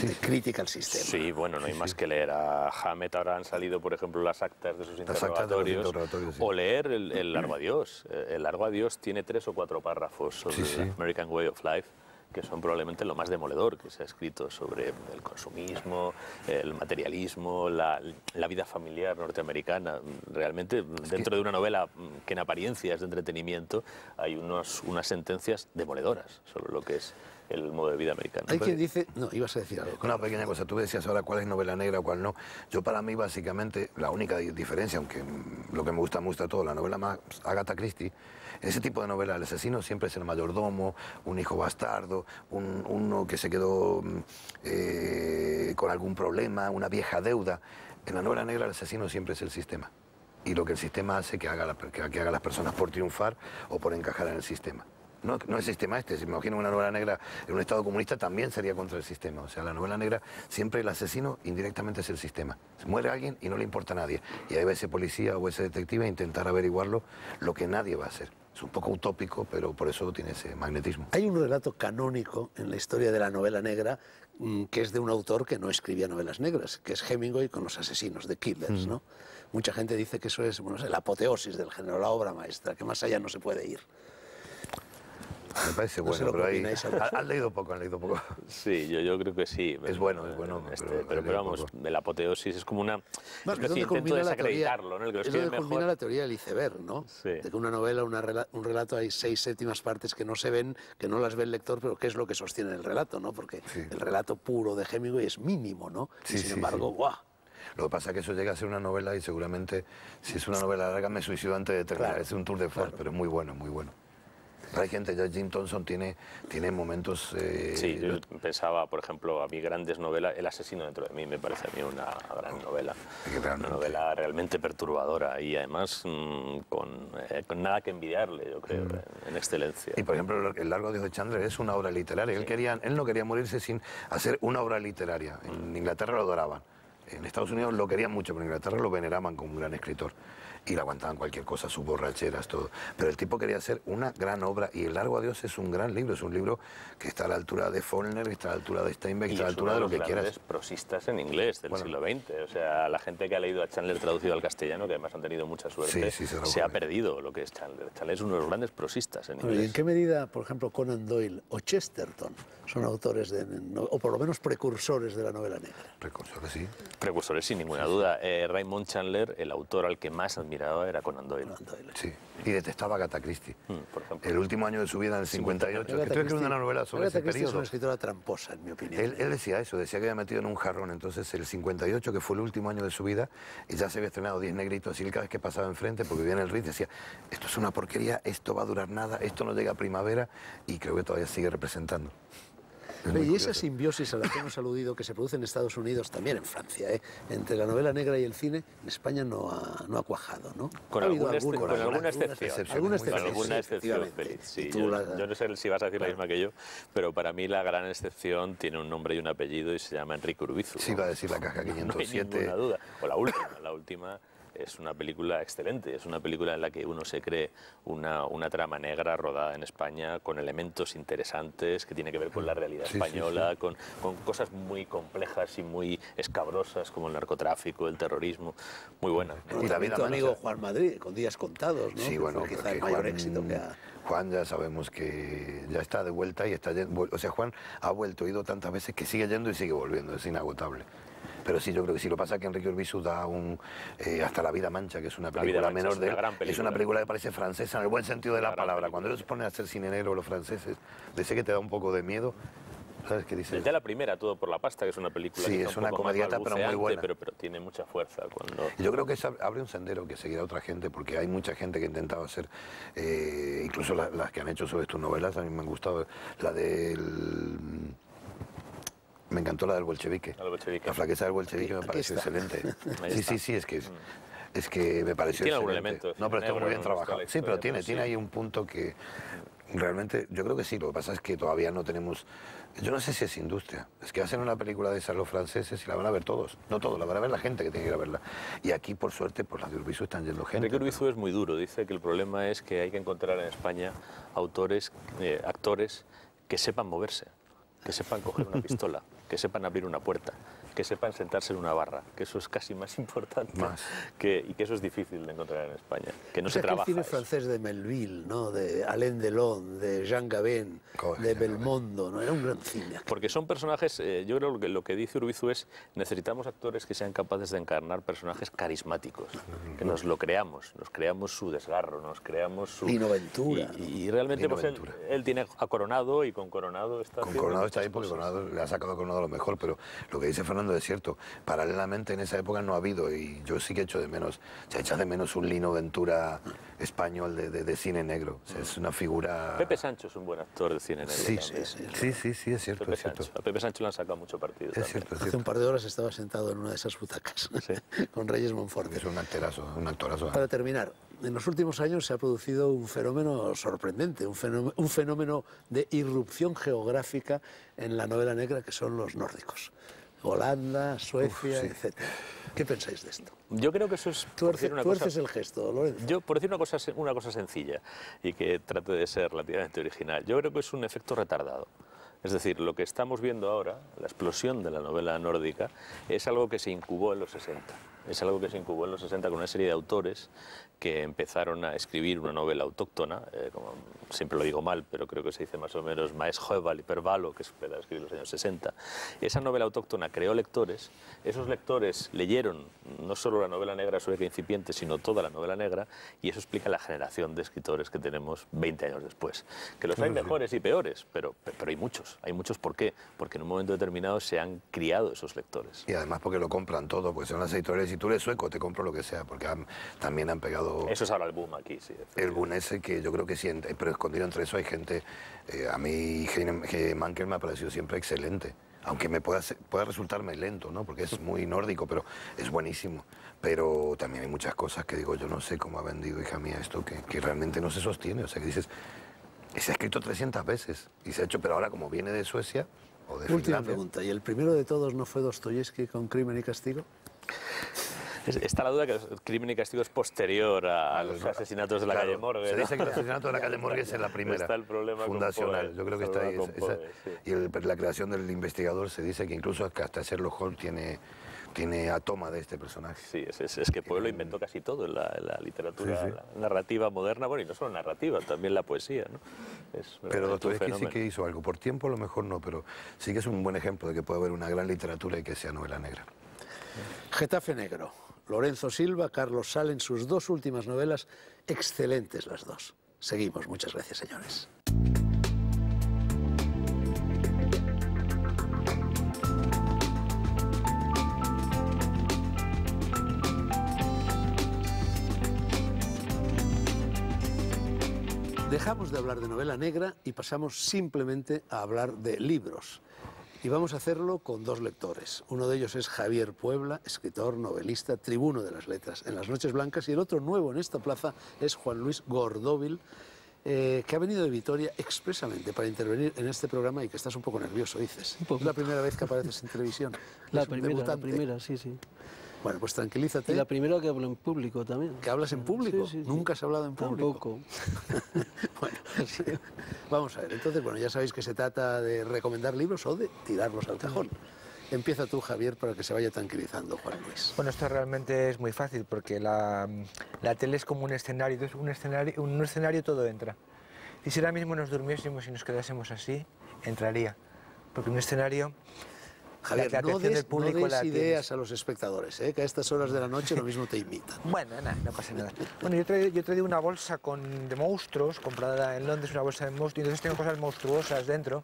De crítica al sistema. Sí, bueno, no hay más que leer a Hammett. Ahora han salido, por ejemplo, las actas de sus interrogatorios, sí. O leer el Largo Adiós. El Largo Adiós tiene 3 o 4 párrafos sobre el American Way of Life, que son probablemente lo más demoledor que se ha escrito sobre el consumismo, el materialismo, la vida familiar norteamericana. Realmente, dentro de una novela que en apariencia es de entretenimiento, hay unas sentencias demoledoras sobre lo que es el modo de vida americano. Hay quien dice... No, ibas a decir algo. Una pequeña cosa. Tú decías ahora cuál es novela negra o cuál no. Yo, para mí, básicamente, la única diferencia, aunque lo que me gusta todo, la novela más Agatha Christie, ese tipo de novela, el asesino siempre es el mayordomo, un hijo bastardo, uno que se quedó con algún problema, una vieja deuda. En la novela negra el asesino siempre es el sistema. Y lo que el sistema hace que haga las personas por triunfar o por encajar en el sistema. No el sistema este, si me imagino una novela negra en un estado comunista también sería contra el sistema. O sea, la novela negra siempre el asesino indirectamente es el sistema. Muere alguien y no le importa a nadie. Y ahí va ese policía o ese detective a intentar averiguarlo, lo que nadie va a hacer. Es un poco utópico, pero por eso tiene ese magnetismo. Hay un relato canónico en la historia de la novela negra que es de un autor que no escribía novelas negras, que es Hemingway con los asesinos, The Killers, ¿no? Mucha gente dice que eso es, bueno, la apoteosis del género, la obra maestra, que más allá no se puede ir. Me parece bueno, pero ahí han leído poco. Sí, yo creo que sí. Es bueno. Pero vamos, la apoteosis es como una especie de intento de desacreditarlo, ¿no? El que lo escribe mejor. Culmina la teoría del iceberg, ¿no? Sí. De que una novela, un relato, hay 6/7 partes que no se ven, que no las ve el lector, pero que es lo que sostiene el relato, ¿no? Porque el relato puro de Hemingway es mínimo, ¿no? Y sin embargo, ¡guau! Lo que pasa es que eso llega a ser una novela y seguramente, si es una novela larga, me suicido antes de terminar. Claro, es un tour de force, pero es muy bueno. Pero hay gente, ya Jim Thompson tiene momentos... Sí, yo pensaba, por ejemplo, a mí grandes novelas, El asesino dentro de mí me parece a mí una gran novela. Una novela realmente perturbadora y además con nada que envidiarle, yo creo, en excelencia. Y por ejemplo, El Largo Adiós de Chandler es una obra literaria. Él no quería morirse sin hacer una obra literaria. En Inglaterra lo adoraban. En Estados Unidos lo querían mucho, pero en Inglaterra lo veneraban como un gran escritor. Y le aguantaban cualquier cosa, sus borracheras, todo. Pero el tipo quería hacer una gran obra y El Largo Adiós es un gran libro. Es un libro que está a la altura de Faulkner, que está a la altura de Steinbeck, que está a la altura de lo que quieras. Y es uno de los grandes prosistas en inglés del siglo XX. O sea, la gente que ha leído a Chandler traducido al castellano, que además han tenido mucha suerte, se ha perdido lo que es Chandler. Chandler es uno de los grandes prosistas en inglés. ¿Y en qué medida, por ejemplo, Conan Doyle o Chesterton son autores, o por lo menos precursores de la novela negra? Precursores, sí. Precursores, sin ninguna duda. Raymond Chandler, el autor al que más admiraba era Conan Doyle. Sí, y detestaba a Agatha Christie. Por ejemplo. El último año de su vida, en el 58, que estoy escribiendo una novela sobre ese periodo. Es una escritora tramposa, en mi opinión. Él decía eso, decía que había metido en un jarrón. Entonces, el 58, que fue el último año de su vida, y ya se había estrenado 10 negritos, y él cada vez que pasaba enfrente, porque vivía en el Ritz, decía, esto es una porquería, esto va a durar nada, esto no llega a primavera, y creo que todavía sigue representando. Y esa simbiosis a la que hemos aludido, que se produce en Estados Unidos, también en Francia, entre la novela negra y el cine, en España no ha cuajado, ¿no? Con alguna excepción. Alguna excepción feliz. Sí, yo no sé si vas a decir la misma que yo, pero para mí la gran excepción tiene un nombre y un apellido y se llama Enrique Urbizu. Sí, va a decir La Caja 507. No hay ninguna duda. O la última es una película excelente, es una película en la que uno se cree una trama negra rodada en España con elementos interesantes que tiene que ver con la realidad española, con cosas muy complejas y muy escabrosas como el narcotráfico, el terrorismo, muy buena. Y también tu amigo Juan Madrid, con Días contados, ¿no? Sí, bueno, quizá el mayor éxito que ha... Juan ya sabemos que ya está de vuelta y está yendo, o sea, Juan ha vuelto, ido tantas veces que sigue yendo y sigue volviendo, es inagotable. Pero sí, yo creo que sí, lo pasa que Enrique Urbizu da hasta La vida mancha, que es una película menor de él, es una película que parece francesa en el buen sentido de la palabra. Cuando ellos se ponen a hacer cine negro los franceses, de ese que te da un poco de miedo. ¿Sabes qué dice? Ya la primera, Todo por la pasta, que es una película sí, que es una comediata, pero muy buena. Pero tiene mucha fuerza. Yo creo que eso abre un sendero que seguirá otra gente, porque hay mucha gente que ha intentado hacer, incluso las que han hecho sobre tus novelas, a mí me han gustado. La del... Me encantó la del bolchevique. La flaqueza del bolchevique me pareció excelente. Sí, es que me pareció tiene excelente. Algún elemento. No, pero está muy bien trabajado. Sí, pero tiene ahí un punto que realmente, yo creo que sí, lo que pasa es que todavía no tenemos... Yo no sé si es industria, es que hacen una película de esas los franceses y la van a ver todos, no todos, la van a ver la gente que tiene que ir a verla. Y aquí, por suerte, por las de Urbizu están yendo gente. Enrique Urbizu es muy duro, dice que el problema es que hay que encontrar en España actores que sepan moverse, que sepan coger una pistola, que sepan abrir una puerta, que sepan sentarse en una barra, que eso es casi más importante y que eso es difícil de encontrar en España, que no se trabaja. El cine francés de Melville, ¿no? De Alain Delon, de Jean Gabin, de Belmondo, ¿no? Era un gran cine. Porque son personajes, yo creo que lo que dice Urbizu es, necesitamos actores que sean capaces de encarnar personajes carismáticos, que nos creamos su desgarro, nos creamos su... Lino Ventura. Y realmente pues él tiene a Coronado y con Coronado está... Con Coronado está ahí porque Coronado le ha sacado a Coronado lo mejor, pero lo que dice Fernando es cierto. Paralelamente en esa época no ha habido, y yo sí que echo de menos, se echa de menos un Lino Ventura español de cine negro. O sea, es una figura... Pepe Sancho es un buen actor de cine negro. Sí, es cierto. A Pepe Sancho le han sacado mucho partido. Es cierto. Hace un par de horas estaba sentado en una de esas butacas con Reyes Monforte. Es un actorazo. Para terminar, en los últimos años se ha producido un fenómeno sorprendente, un fenómeno de irrupción geográfica en la novela negra, que son los nórdicos. Holanda, Suecia, etc. ¿Qué pensáis de esto? Yo creo que eso es... Tuerces el gesto, Lorenzo. Yo, por decir una cosa sencilla y que trate de ser relativamente original, yo creo que es un efecto retardado. Es decir, lo que estamos viendo ahora, la explosión de la novela nórdica, es algo que se incubó en los 60. Es algo que se incubó en los 60 con una serie de autores que empezaron a escribir una novela autóctona, como siempre lo digo mal, pero creo que se dice más o menos Maes Høval y Pervalo, que se escribió en los años 60. Esa novela autóctona creó lectores, esos lectores leyeron no solo la novela negra sueca incipiente, sino toda la novela negra, y eso explica la generación de escritores que tenemos 20 años después. Que los hay mejores y peores, pero hay muchos. ¿Por qué? Porque en un momento determinado se han criado esos lectores. Y además porque lo compran todo, pues son las editoriales. Si tú eres sueco, te compro lo que sea, porque también han pegado... Eso es ahora el boom aquí, sí. El boom ese que yo creo que sí, pero escondido entre eso hay gente... a mí Mankel me ha parecido siempre excelente, aunque me pueda resultarme lento, ¿no? Porque es muy nórdico, pero es buenísimo. Pero también hay muchas cosas que digo, yo no sé cómo ha vendido, hija mía, esto que realmente no se sostiene. O sea, que dices, se ha escrito 300 veces y se ha hecho, pero ahora como viene de Suecia o de Última Finlandia... pregunta, ¿y el primero de todos no fue Dostoyevsky con Crimen y Castigo? Está la duda que Crimen y Castigo es posterior a los asesinatos de la calle Morgue. Se dice que el asesinato de la calle Morgue es la primera. Está el problema fundacional. Yo creo que está ahí. Sí. Y la creación del investigador se dice que incluso hasta Sherlock Holmes tiene a toma de este personaje. Sí, es que Pueblo inventó casi todo en la literatura la narrativa moderna, bueno, y no solo narrativa, también la poesía, ¿no? Pero Dostoyevsky sí que hizo algo. Por tiempo a lo mejor no, pero sí que es un buen ejemplo de que puede haber una gran literatura y que sea novela negra. Getafe Negro. Lorenzo Silva, Carlos Salen, sus dos últimas novelas, excelentes las dos. Seguimos, muchas gracias, señores. Dejamos de hablar de novela negra y pasamos simplemente a hablar de libros. Y vamos a hacerlo con dos lectores. Uno de ellos es Javier Puebla, escritor, novelista, tribuno de las letras en Las Noches Blancas, y el otro nuevo en esta plaza es Juan Luis Gordóvil, que ha venido de Vitoria expresamente para intervenir en este programa y que estás un poco nervioso, dices. Es la primera vez que apareces en televisión. La primera, sí. Bueno, pues tranquilízate. Y la primera que hablo en público también. ¿Que hablas en público? Sí, sí, sí. ¿Nunca has hablado en público? Tampoco. Bueno, vamos a ver. Entonces, bueno, ya sabéis que se trata de recomendar libros o de tirarlos al cajón. Empieza tú, Javier, para que se vaya tranquilizando Juan Luis. Bueno, esto realmente es muy fácil porque la tele es como un escenario, entonces un escenario todo entra. Y si ahora mismo nos durmiésemos y nos quedásemos así, entraría. Porque un escenario, Javier, la no atención des, del público no la des ideas tienes. a los espectadores, que a estas horas de la noche lo mismo te imitan. Bueno, nada, no pasa nada. Bueno, yo he traído una bolsa de monstruos, comprada en Londres, una bolsa de monstruos, y entonces tengo cosas monstruosas dentro.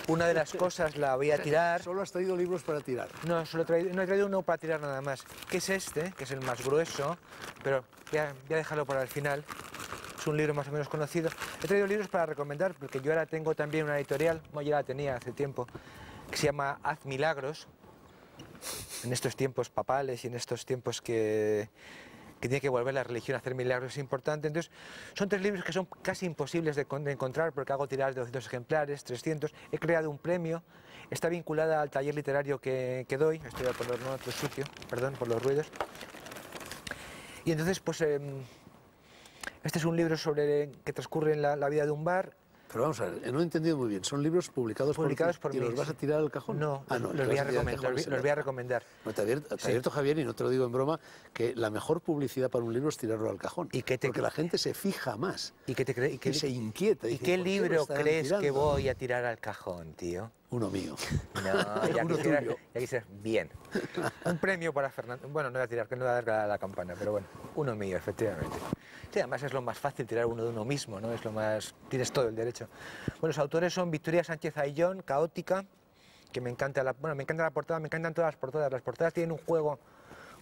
Una de las cosas la voy a tirar. Solo has traído libros para tirar. No, no he traído uno para tirar nada más, que es este, que es el más grueso, pero voy a dejarlo para el final. Es un libro más o menos conocido. He traído libros para recomendar, porque yo ahora tengo también una editorial, bueno, ya la tenía hace tiempo, que se llama Haz Milagros. En estos tiempos papales y en estos tiempos que tiene que volver la religión a hacer milagros es importante. Entonces, son 3 libros que son casi imposibles de encontrar porque hago tiradas de 200 ejemplares, 300. He creado un premio, está vinculada al taller literario que doy. Estoy a ponerlo en otro sitio, perdón por los ruidos. Y entonces, pues, este es un libro que transcurre en la vida de un bar. Pero vamos a ver, no he entendido muy bien. ¿Son libros publicados por por mí? ¿Y mí? los vas a tirar al cajón? No, no, los voy a recomendar. No, te advierto, Javier, y no te lo digo en broma, que la mejor publicidad para un libro es tirarlo al cajón. Porque la gente se fija más. Y se inquieta. ¿Y qué libro crees que voy a tirar al cajón, tío? Uno mío. No, ya quisiera. Bien. Un premio para Fernando. Bueno, no voy a tirar, que no voy a dar a la campana, pero bueno, uno mío, efectivamente. Sí, además es lo más fácil tirar uno de uno mismo, ¿no? Es lo más... Tienes todo el derecho. Bueno, los autores son Victoria Sánchez Ayllón, Caótica, que me encanta la portada, me encantan todas las portadas. Las portadas tienen un juego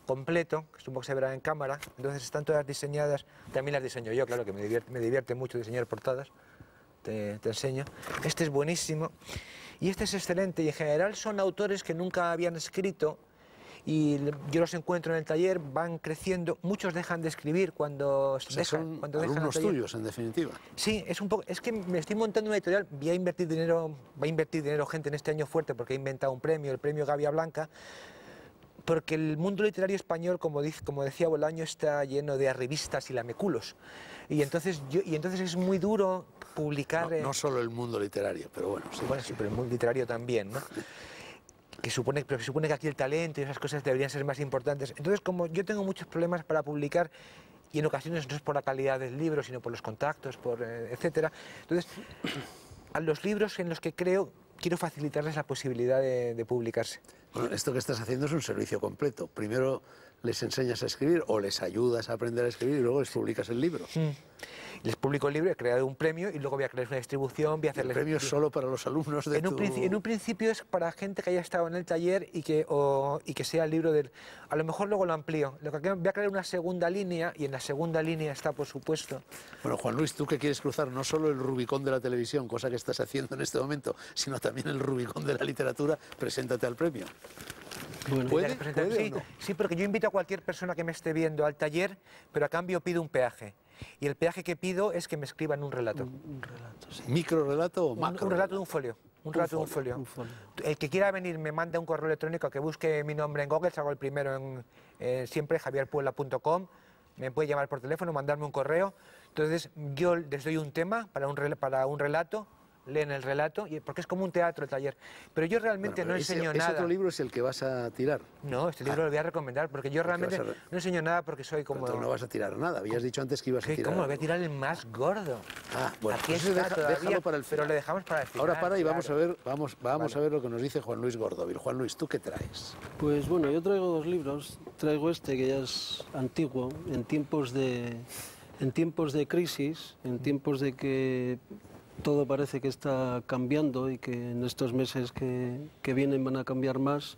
completo, que supongo que se verá en cámara, entonces están todas diseñadas, también las diseño yo, claro, que me divierte mucho diseñar portadas, te enseño. Este es buenísimo y este es excelente y en general son autores que nunca habían escrito y yo los encuentro en el taller, van creciendo, muchos dejan de escribir cuando son alumnos tuyos, en definitiva. Sí, es que me estoy montando una editorial, va a invertir dinero gente en este año fuerte porque he inventado un premio, el premio Gavia Blanca, porque el mundo literario español, como decía Bolaño, está lleno de arribistas y lameculos. Y entonces es muy duro publicar... No solo el mundo literario, pero bueno. Sí, bueno, sí, pero el mundo literario también, ¿no? Que supone que aquí el talento y esas cosas deberían ser más importantes. Entonces, como yo tengo muchos problemas para publicar, y en ocasiones no es por la calidad del libro, sino por los contactos, etcétera. Entonces, a los libros en los que creo, quiero facilitarles la posibilidad de publicarse. Bueno, esto que estás haciendo es un servicio completo. Primero les enseñas a escribir o les ayudas a aprender a escribir y luego les publicas el libro. Les publico el libro, he creado un premio y luego voy a crear una distribución, voy a hacerles... ¿El premio es solo para los alumnos de en un principio es para gente que haya estado en el taller y que sea el libro del... A lo mejor luego lo amplío. Voy a crear una segunda línea y en la segunda línea está, por supuesto... Bueno, Juan Luis, tú que quieres cruzar no solo el Rubicón de la televisión, cosa que estás haciendo en este momento, sino también el Rubicón de la literatura, preséntate al premio. Bueno, ¿Puede sí, o no? Sí, porque yo invito a cualquier persona que me esté viendo al taller, pero a cambio pido un peaje. Y el peaje que pido es que me escriban un relato. Un relato, sí. ¿Microrelato o macro? Un relato de un folio. Un relato de un folio. El que quiera venir me manda un correo electrónico, que busque mi nombre en Google, salgo el primero siempre, javierpuebla.com. Me puede llamar por teléfono, mandarme un correo. Entonces yo les doy un tema para un relato, leen el relato, porque es como un teatro el taller. Pero yo realmente no enseño nada. ¿Ese otro libro es el que vas a tirar? No, este libro lo voy a recomendar, porque yo realmente no enseño nada porque soy como... Pero no vas a tirar nada, habías dicho antes que ibas a tirar. ¿Cómo? Lo voy a tirar el más gordo. Bueno, aquí pues está todavía, déjalo para el final. pero le dejamos para el final. Ahora para y claro. vamos a ver lo que nos dice Juan Luis Gordovil. Juan Luis, ¿tú qué traes? Pues bueno, yo traigo 2 libros. Traigo este que ya es antiguo, en tiempos de crisis, en tiempos de que todo parece que está cambiando y que en estos meses que vienen van a cambiar más.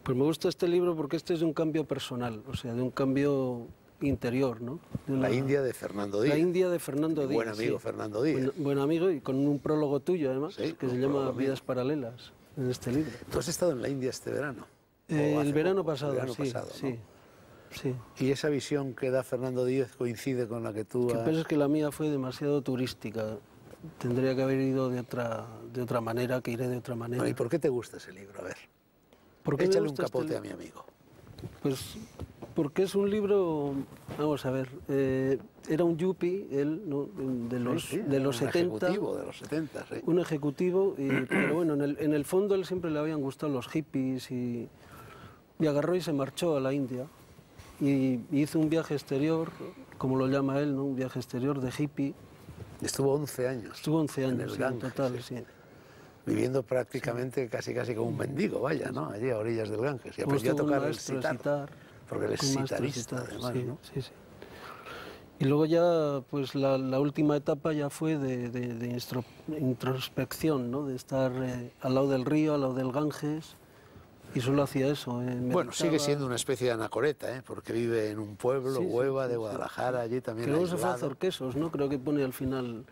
Pues me gusta este libro porque este es de un cambio personal, o sea, de un cambio interior, ¿no? La India de Fernando Díaz. La India de Fernando Díaz. Buen amigo, sí. Fernando Díaz. Buen amigo y con un prólogo tuyo, además, sí, que se llama Vidas Paralelas, en este libro. ¿Tú has estado en la India este verano? El verano pasado, ¿no? Sí. ¿Y esa visión que da Fernando Díaz coincide con la que tú has...? Lo que pasa es que la mía fue demasiado turística. Tendría que haber ido de otra manera, que iré de otra manera. Bueno, ¿y por qué te gusta ese libro? A ver, ¿Por qué échale un capote a mi amigo. Pues porque es un libro, vamos a ver, era un yuppie, él, ¿no? de los Sí, 70. Un ejecutivo de los 70, sí. Un ejecutivo, pero bueno, en el fondo a él siempre le habían gustado los hippies y agarró y se marchó a la India y hizo un viaje exterior, como lo llama él, ¿no? Un viaje exterior de hippie. Estuvo 11 años. Estuvo 11 en años el sí, Ganges, en total, sí. sí. Viviendo prácticamente casi como un mendigo, vaya, ¿no? Allí a orillas del Ganges. Y aprendió a Estuvo con tocar el maestro de sitar. Porque él es con maestro de sitarista, sitar, además, sí, ¿no? sí, sí. Y luego ya, pues la última etapa ya fue de introspección, ¿no? De estar al lado del río, al lado del Ganges, y solo hacía eso. Bueno, sigue siendo una especie de anacoreta, ¿eh? Porque vive en un pueblo, Sí, sí, Hueva, sí, de sí, Guadalajara, allí también que luego se fue a aislado. hacer quesos, ¿no? Creo que pone al final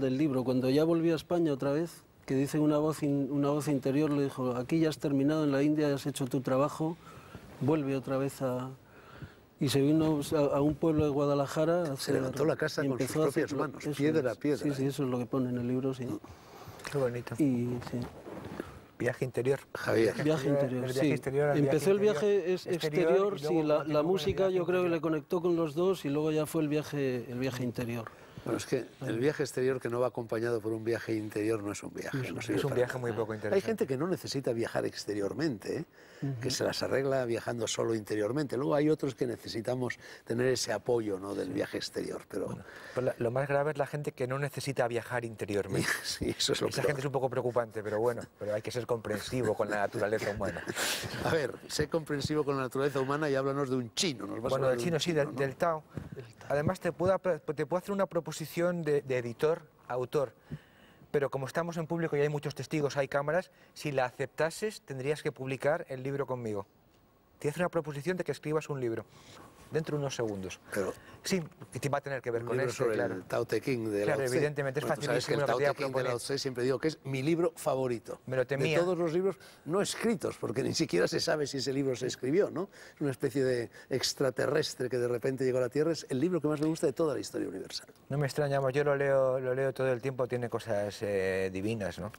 del libro. Cuando ya volvió a España otra vez, que dice una voz interior, le dijo, aquí ya has terminado en la India, ya has hecho tu trabajo, vuelve otra vez a... Y se vino a un pueblo de Guadalajara a Se levantó la casa y con sus empezó a propias hacerlo. manos, Eso piedra a es. piedra. Sí, sí, eso es lo que pone en el libro, sí. Qué bonito. Y sí. Viaje interior. Javier. Viaje interior, el sí. viaje exterior al Empezó el viaje viaje exterior, y sí, luego la continuó con el música viaje yo creo que le interior. conectó con los dos y luego ya fue el viaje interior. Bueno, es que el viaje exterior que no va acompañado por un viaje interior no es un viaje. no sirve Es un para viaje nada. muy poco Hay interesante. gente que no necesita viajar exteriormente, ¿eh? Que se las arregla viajando solo interiormente. Luego hay otros que necesitamos tener ese apoyo, ¿no? Del viaje exterior. Pero Pero lo más grave es la gente que no necesita viajar interiormente. sí, eso es lo Esa peor. gente es un poco preocupante, pero bueno, pero hay que ser comprensivo con la naturaleza humana. A ver, sé comprensivo con la naturaleza humana y háblanos de un chino. Nos vas a Bueno, hablar del de chino un sí, ¿no? del Tao. Además te puedo hacer una proposición de editor, autor, pero como estamos en público y hay muchos testigos, hay cámaras, si la aceptases tendrías que publicar el libro conmigo. Te hace una proposición de que escribas un libro, dentro de unos segundos. Pero Sí, que va a tener que ver un con libro eso, sobre claro. el Tao Te Ching de Claro, Lao Tse. evidentemente, es Bueno, tú sabes que facilísimo el lo Tao que te iba Te a Ching de Lao proponer. Tse siempre digo que es mi libro favorito. Me lo temía. De todos los libros no escritos, porque ni siquiera se sabe si ese libro se escribió, ¿no? Es una especie de extraterrestre que de repente llegó a la Tierra. Es el libro que más me gusta de toda la historia universal. No me extraña, yo lo leo todo el tiempo, tiene cosas divinas, ¿no?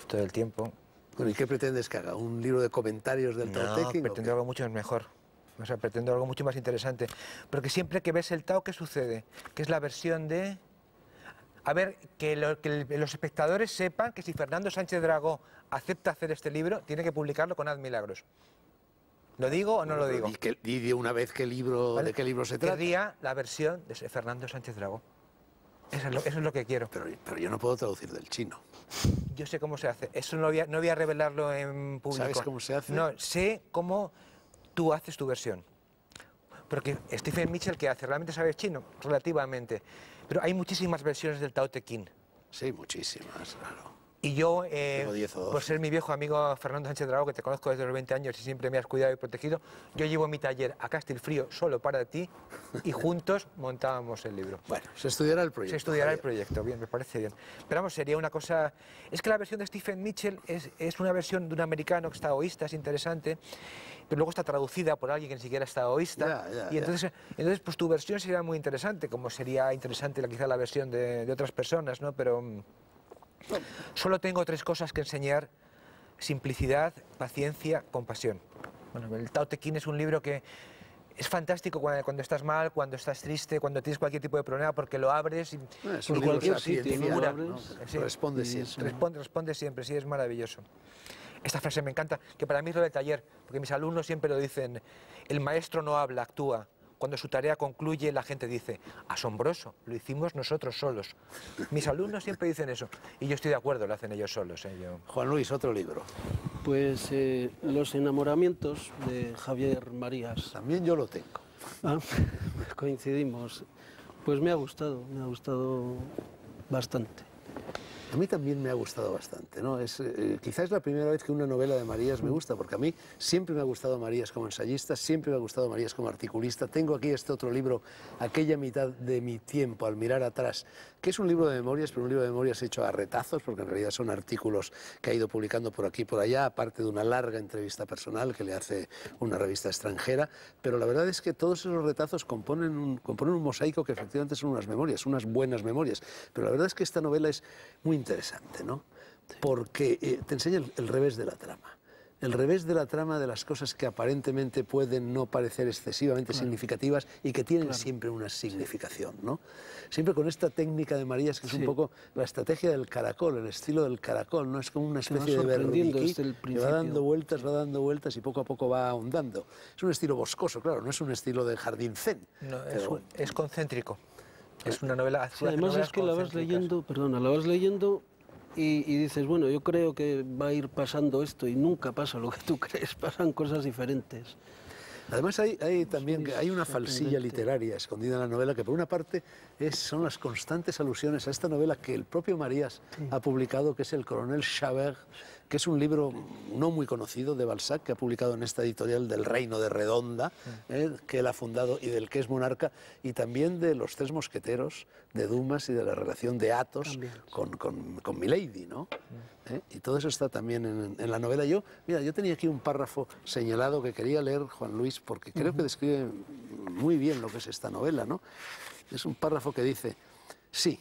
Todo el tiempo. Bueno, ¿y qué pretendes que haga? ¿Un libro de comentarios del Tao Te No, Ching? ¿O pretendo qué? algo mucho mejor. O sea, pretendo algo mucho más interesante. Porque siempre que ves el Tao, ¿qué sucede? Que es la versión de... A ver, que los espectadores sepan que si Fernando Sánchez Dragó acepta hacer este libro, tiene que publicarlo con Haz Milagros. ¿Lo digo o no lo digo? Y de una vez ¿Vale? de qué libro se trata. Querría la versión de Fernando Sánchez Dragó. Eso es lo que quiero. Pero yo no puedo traducir del chino. Yo sé cómo se hace. Eso no voy a revelarlo en público. ¿Sabes cómo se hace? No, sé cómo tú haces tu versión. Porque Stephen Mitchell, ¿qué hace? ¿Realmente sabe chino? Relativamente. Pero hay muchísimas versiones del Tao Te Ching. Sí, muchísimas, claro. Y yo, 10 o 12. por ser mi viejo amigo Fernando Sánchez Dragó, que te conozco desde los 20 años y siempre me has cuidado y protegido, yo llevo mi taller a Castelfrío solo para ti y juntos montábamos el libro. Bueno, se estudiará el proyecto. Se estudiará el Javier. proyecto, bien, me parece bien. Pero vamos, sería una cosa... Es que la versión de Stephen Mitchell es una versión de un americano que está taoísta, es interesante, pero luego está traducida por alguien que ni siquiera es taoísta. Y entonces, pues tu versión sería muy interesante, como sería interesante quizá la versión de otras personas, ¿no? Pero solo tengo 3 cosas que enseñar: simplicidad, paciencia, compasión. Bueno, el Tao Te Ching es un libro que es fantástico cuando estás mal, cuando estás triste, cuando tienes cualquier tipo de problema, porque lo abres y Es Por un libro cualquier sitio, sapiencial, ¿no? Lo ¿no? abres. Sí. Responde Y siempre. responde siempre, sí, es maravilloso. Esta frase me encanta, que para mí es lo del taller, porque mis alumnos siempre lo dicen: el maestro no habla, actúa. Cuando su tarea concluye, la gente dice: asombroso, lo hicimos nosotros solos. Mis alumnos siempre dicen eso, y yo estoy de acuerdo, lo hacen ellos solos. Yo... Juan Luis, otro libro. Pues Los enamoramientos de Javier Marías. También yo lo tengo. Ah, coincidimos. Pues me ha gustado bastante. A mí también me ha gustado bastante, ¿no? Quizás es la primera vez que una novela de Marías me gusta, porque a mí siempre me ha gustado Marías como ensayista, siempre me ha gustado Marías como articulista. Tengo aquí este otro libro, Aquella mitad de mi tiempo, al mirar atrás, que es un libro de memorias, pero un libro de memorias hecho a retazos, porque en realidad son artículos que ha ido publicando por aquí y por allá, aparte de una larga entrevista personal que le hace una revista extranjera. Pero la verdad es que todos esos retazos componen un mosaico que efectivamente son unas memorias, unas buenas memorias. Pero la verdad es que esta novela es muy interesante, ¿no? Porque te enseña el revés de la trama. el revés de la trama de las cosas que aparentemente pueden no parecer excesivamente significativas y que tienen siempre una significación, ¿no? Siempre con esta técnica de Marías, que es un poco la estrategia del caracol, el estilo del caracol, ¿no? Es como una especie de berbiquí que va dando vueltas y poco a poco va ahondando. Es un estilo boscoso, claro, no es un estilo de jardín zen. No, es concéntrico. Es una novela... Sí, además es que la vas leyendo, y dices, bueno, yo creo que va a ir pasando esto y nunca pasa lo que tú crees, pasan cosas diferentes. Además hay una falsilla literaria escondida en la novela que por una parte son las constantes alusiones a esta novela que el propio Marías ha publicado, que es El coronel Chabert, que es un libro no muy conocido de Balzac, que ha publicado en esta editorial del Reino de Redonda, que él ha fundado y del que es monarca, y también de Los Tres Mosqueteros, de Dumas y de la relación de Athos con Milady, ¿no? Y todo eso está también en la novela. Mira, yo tenía aquí un párrafo señalado que quería leer, Juan Luis, porque creo que describe muy bien lo que es esta novela, ¿no? Es un párrafo que dice, sí,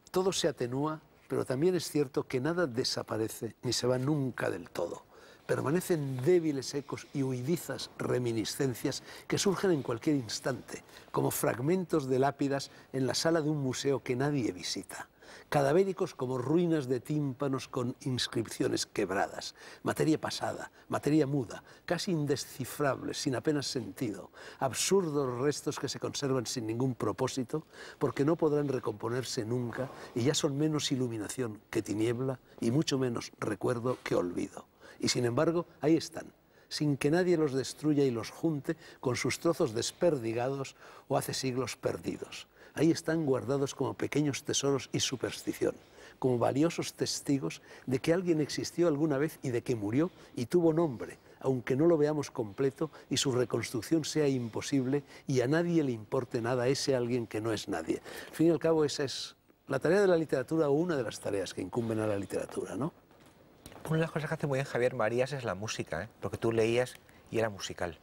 todo se atenúa, pero también es cierto que nada desaparece ni se va nunca del todo. Permanecen débiles ecos y huidizas reminiscencias que surgen en cualquier instante, como fragmentos de lápidas en la sala de un museo que nadie visita. Cadavéricos como ruinas de tímpanos con inscripciones quebradas, materia pasada, materia muda, casi indescifrables, sin apenas sentido, absurdos restos que se conservan sin ningún propósito, porque no podrán recomponerse nunca y ya son menos iluminación que tiniebla y mucho menos recuerdo que olvido. Y sin embargo, ahí están, sin que nadie los destruya y los junte con sus trozos desperdigados o hace siglos perdidos. Ahí están guardados como pequeños tesoros y superstición, como valiosos testigos de que alguien existió alguna vez y de que murió y tuvo nombre, aunque no lo veamos completo y su reconstrucción sea imposible y a nadie le importe nada ese alguien que no es nadie. Al fin y al cabo, esa es la tarea de la literatura o una de las tareas que incumben a la literatura, ¿no? Una de las cosas que hace muy bien Javier Marías es la música, ¿eh? Lo que tú leías y era musical,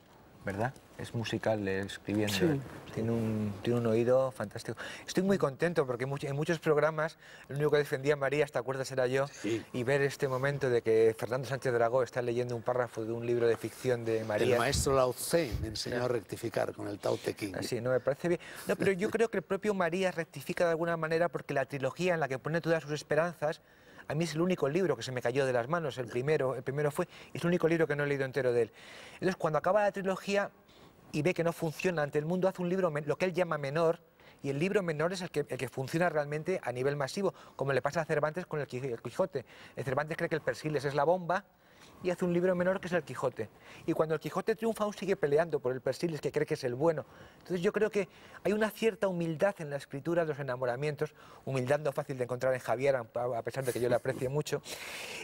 ¿verdad? Es musical escribiendo. Sí. Tiene un oído fantástico. Estoy muy contento porque en muchos programas el único que defendía a Marías, ¿te acuerdas? Era yo. Sí. Y ver este momento de que Fernando Sánchez Dragó está leyendo un párrafo de un libro de ficción de Marías. El maestro Lao Tse me enseñó a rectificar con el Tao Te Ching. Así, no me parece bien. No, pero yo creo que el propio Marías rectifica de alguna manera porque la trilogía en la que pone todas sus esperanzas, a mí es el único libro que se me cayó de las manos, el primero fue, y es el único libro que no he leído entero de él. Entonces, cuando acaba la trilogía y ve que no funciona ante el mundo, hace un libro, lo que él llama menor, y el libro menor es el que funciona realmente a nivel masivo, como le pasa a Cervantes con el Quijote. El Cervantes cree que el Persiles es la bomba, y hace un libro menor que es el Quijote. Y cuando el Quijote triunfa aún sigue peleando por el Persiles, que cree que es el bueno. Entonces yo creo que hay una cierta humildad en la escritura de los enamoramientos, humildad no fácil de encontrar en Javier, a pesar de que yo le aprecie mucho.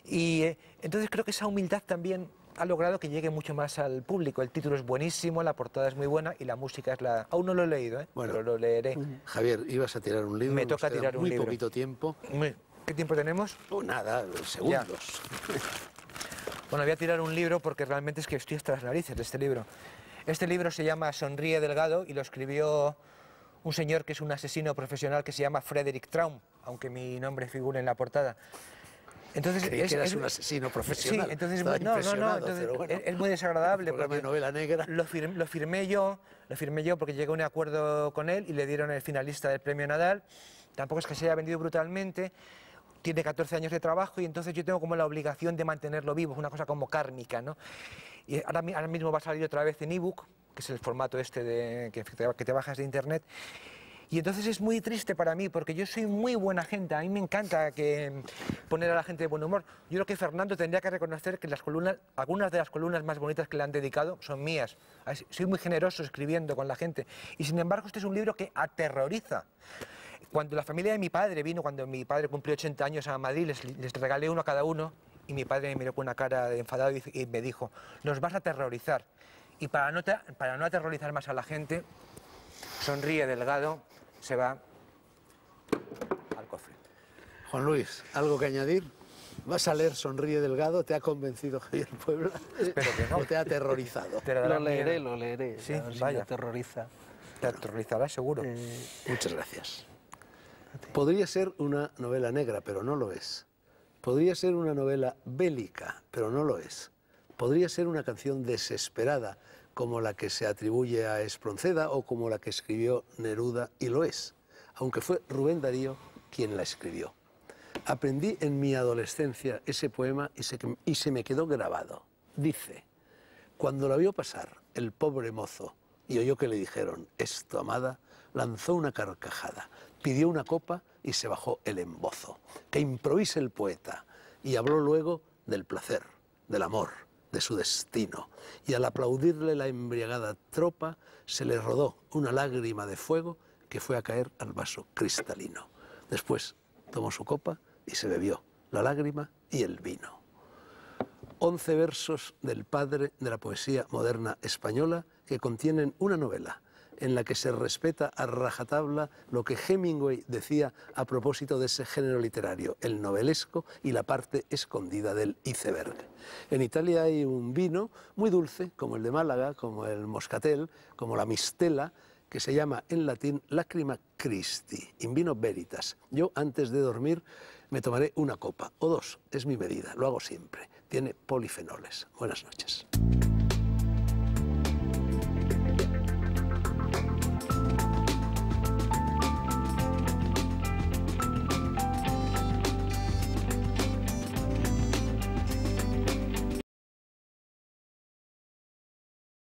Y entonces creo que esa humildad también ha logrado que llegue mucho más al público. El título es buenísimo, la portada es muy buena y la música es la... Aún no lo he leído, bueno, pero lo leeré. Javier, ibas a tirar un libro. Me toca tirar un libro. Muy poquito tiempo. ¿Qué tiempo tenemos? Oh, nada, segundos. Bueno, voy a tirar un libro porque realmente es que estoy hasta las narices de este libro. Este libro se llama Sonríe Delgado y lo escribió un señor que es un asesino profesional que se llama Frederick Traum, aunque mi nombre figure en la portada. Entonces, creí que eras un asesino profesional. Sí, entonces entonces, bueno, es muy desagradable. Porque de novela negra. Lo firmé yo porque llegué a un acuerdo con él y le dieron el finalista del premio Nadal. Tampoco es que se haya vendido brutalmente. Tiene 14 años de trabajo y entonces yo tengo como la obligación de mantenerlo vivo, es una cosa como kármica, ¿no? Y ahora mismo va a salir otra vez en ebook, que es el formato este que te bajas de internet. Y entonces es muy triste para mí, porque yo soy muy buena gente, a mí me encanta poner a la gente de buen humor. Yo creo que Fernando tendría que reconocer que algunas de las columnas más bonitas que le han dedicado son mías. Soy muy generoso escribiendo con la gente. Y sin embargo, este es un libro que aterroriza. Cuando la familia de mi padre vino, cuando mi padre cumplió 80 años a Madrid, les regalé uno a cada uno y mi padre me miró con una cara de enfadado y me dijo, nos vas a aterrorizar. Y para no aterrorizar más a la gente, Sonríe Delgado se va al cofre. Juan Luis, ¿algo que añadir? ¿Vas a leer Sonríe Delgado? ¿Te ha convencido Javier Puebla? Espero que no. ¿O te ha aterrorizado? Lo leeré. Sí, vaya. Si me aterroriza. Te aterrorizará seguro. Muchas gracias. Podría ser una novela negra, pero no lo es. Podría ser una novela bélica, pero no lo es. Podría ser una canción desesperada, como la que se atribuye a Espronceda o como la que escribió Neruda, y lo es, aunque fue Rubén Darío quien la escribió. Aprendí en mi adolescencia ese poema y se me quedó grabado. Dice: cuando la vio pasar el pobre mozo y oyó que le dijeron «esto, amada», lanzó una carcajada, pidió una copa y se bajó el embozo. Que improvise el poeta, y habló luego del placer, del amor, de su destino, y al aplaudirle la embriagada tropa se le rodó una lágrima de fuego que fue a caer al vaso cristalino. Después tomó su copa y se bebió la lágrima y el vino. 11 versos del padre de la poesía moderna española que contienen una novela en la que se respeta a rajatabla lo que Hemingway decía a propósito de ese género literario, el novelesco y la parte escondida del iceberg. En Italia hay un vino muy dulce, como el de Málaga, como el moscatel, como la mistela, que se llama en latín Lacrima Christi, in vino veritas. Yo, antes de dormir, me tomaré una copa, o dos, es mi medida, lo hago siempre. Tiene polifenoles. Buenas noches.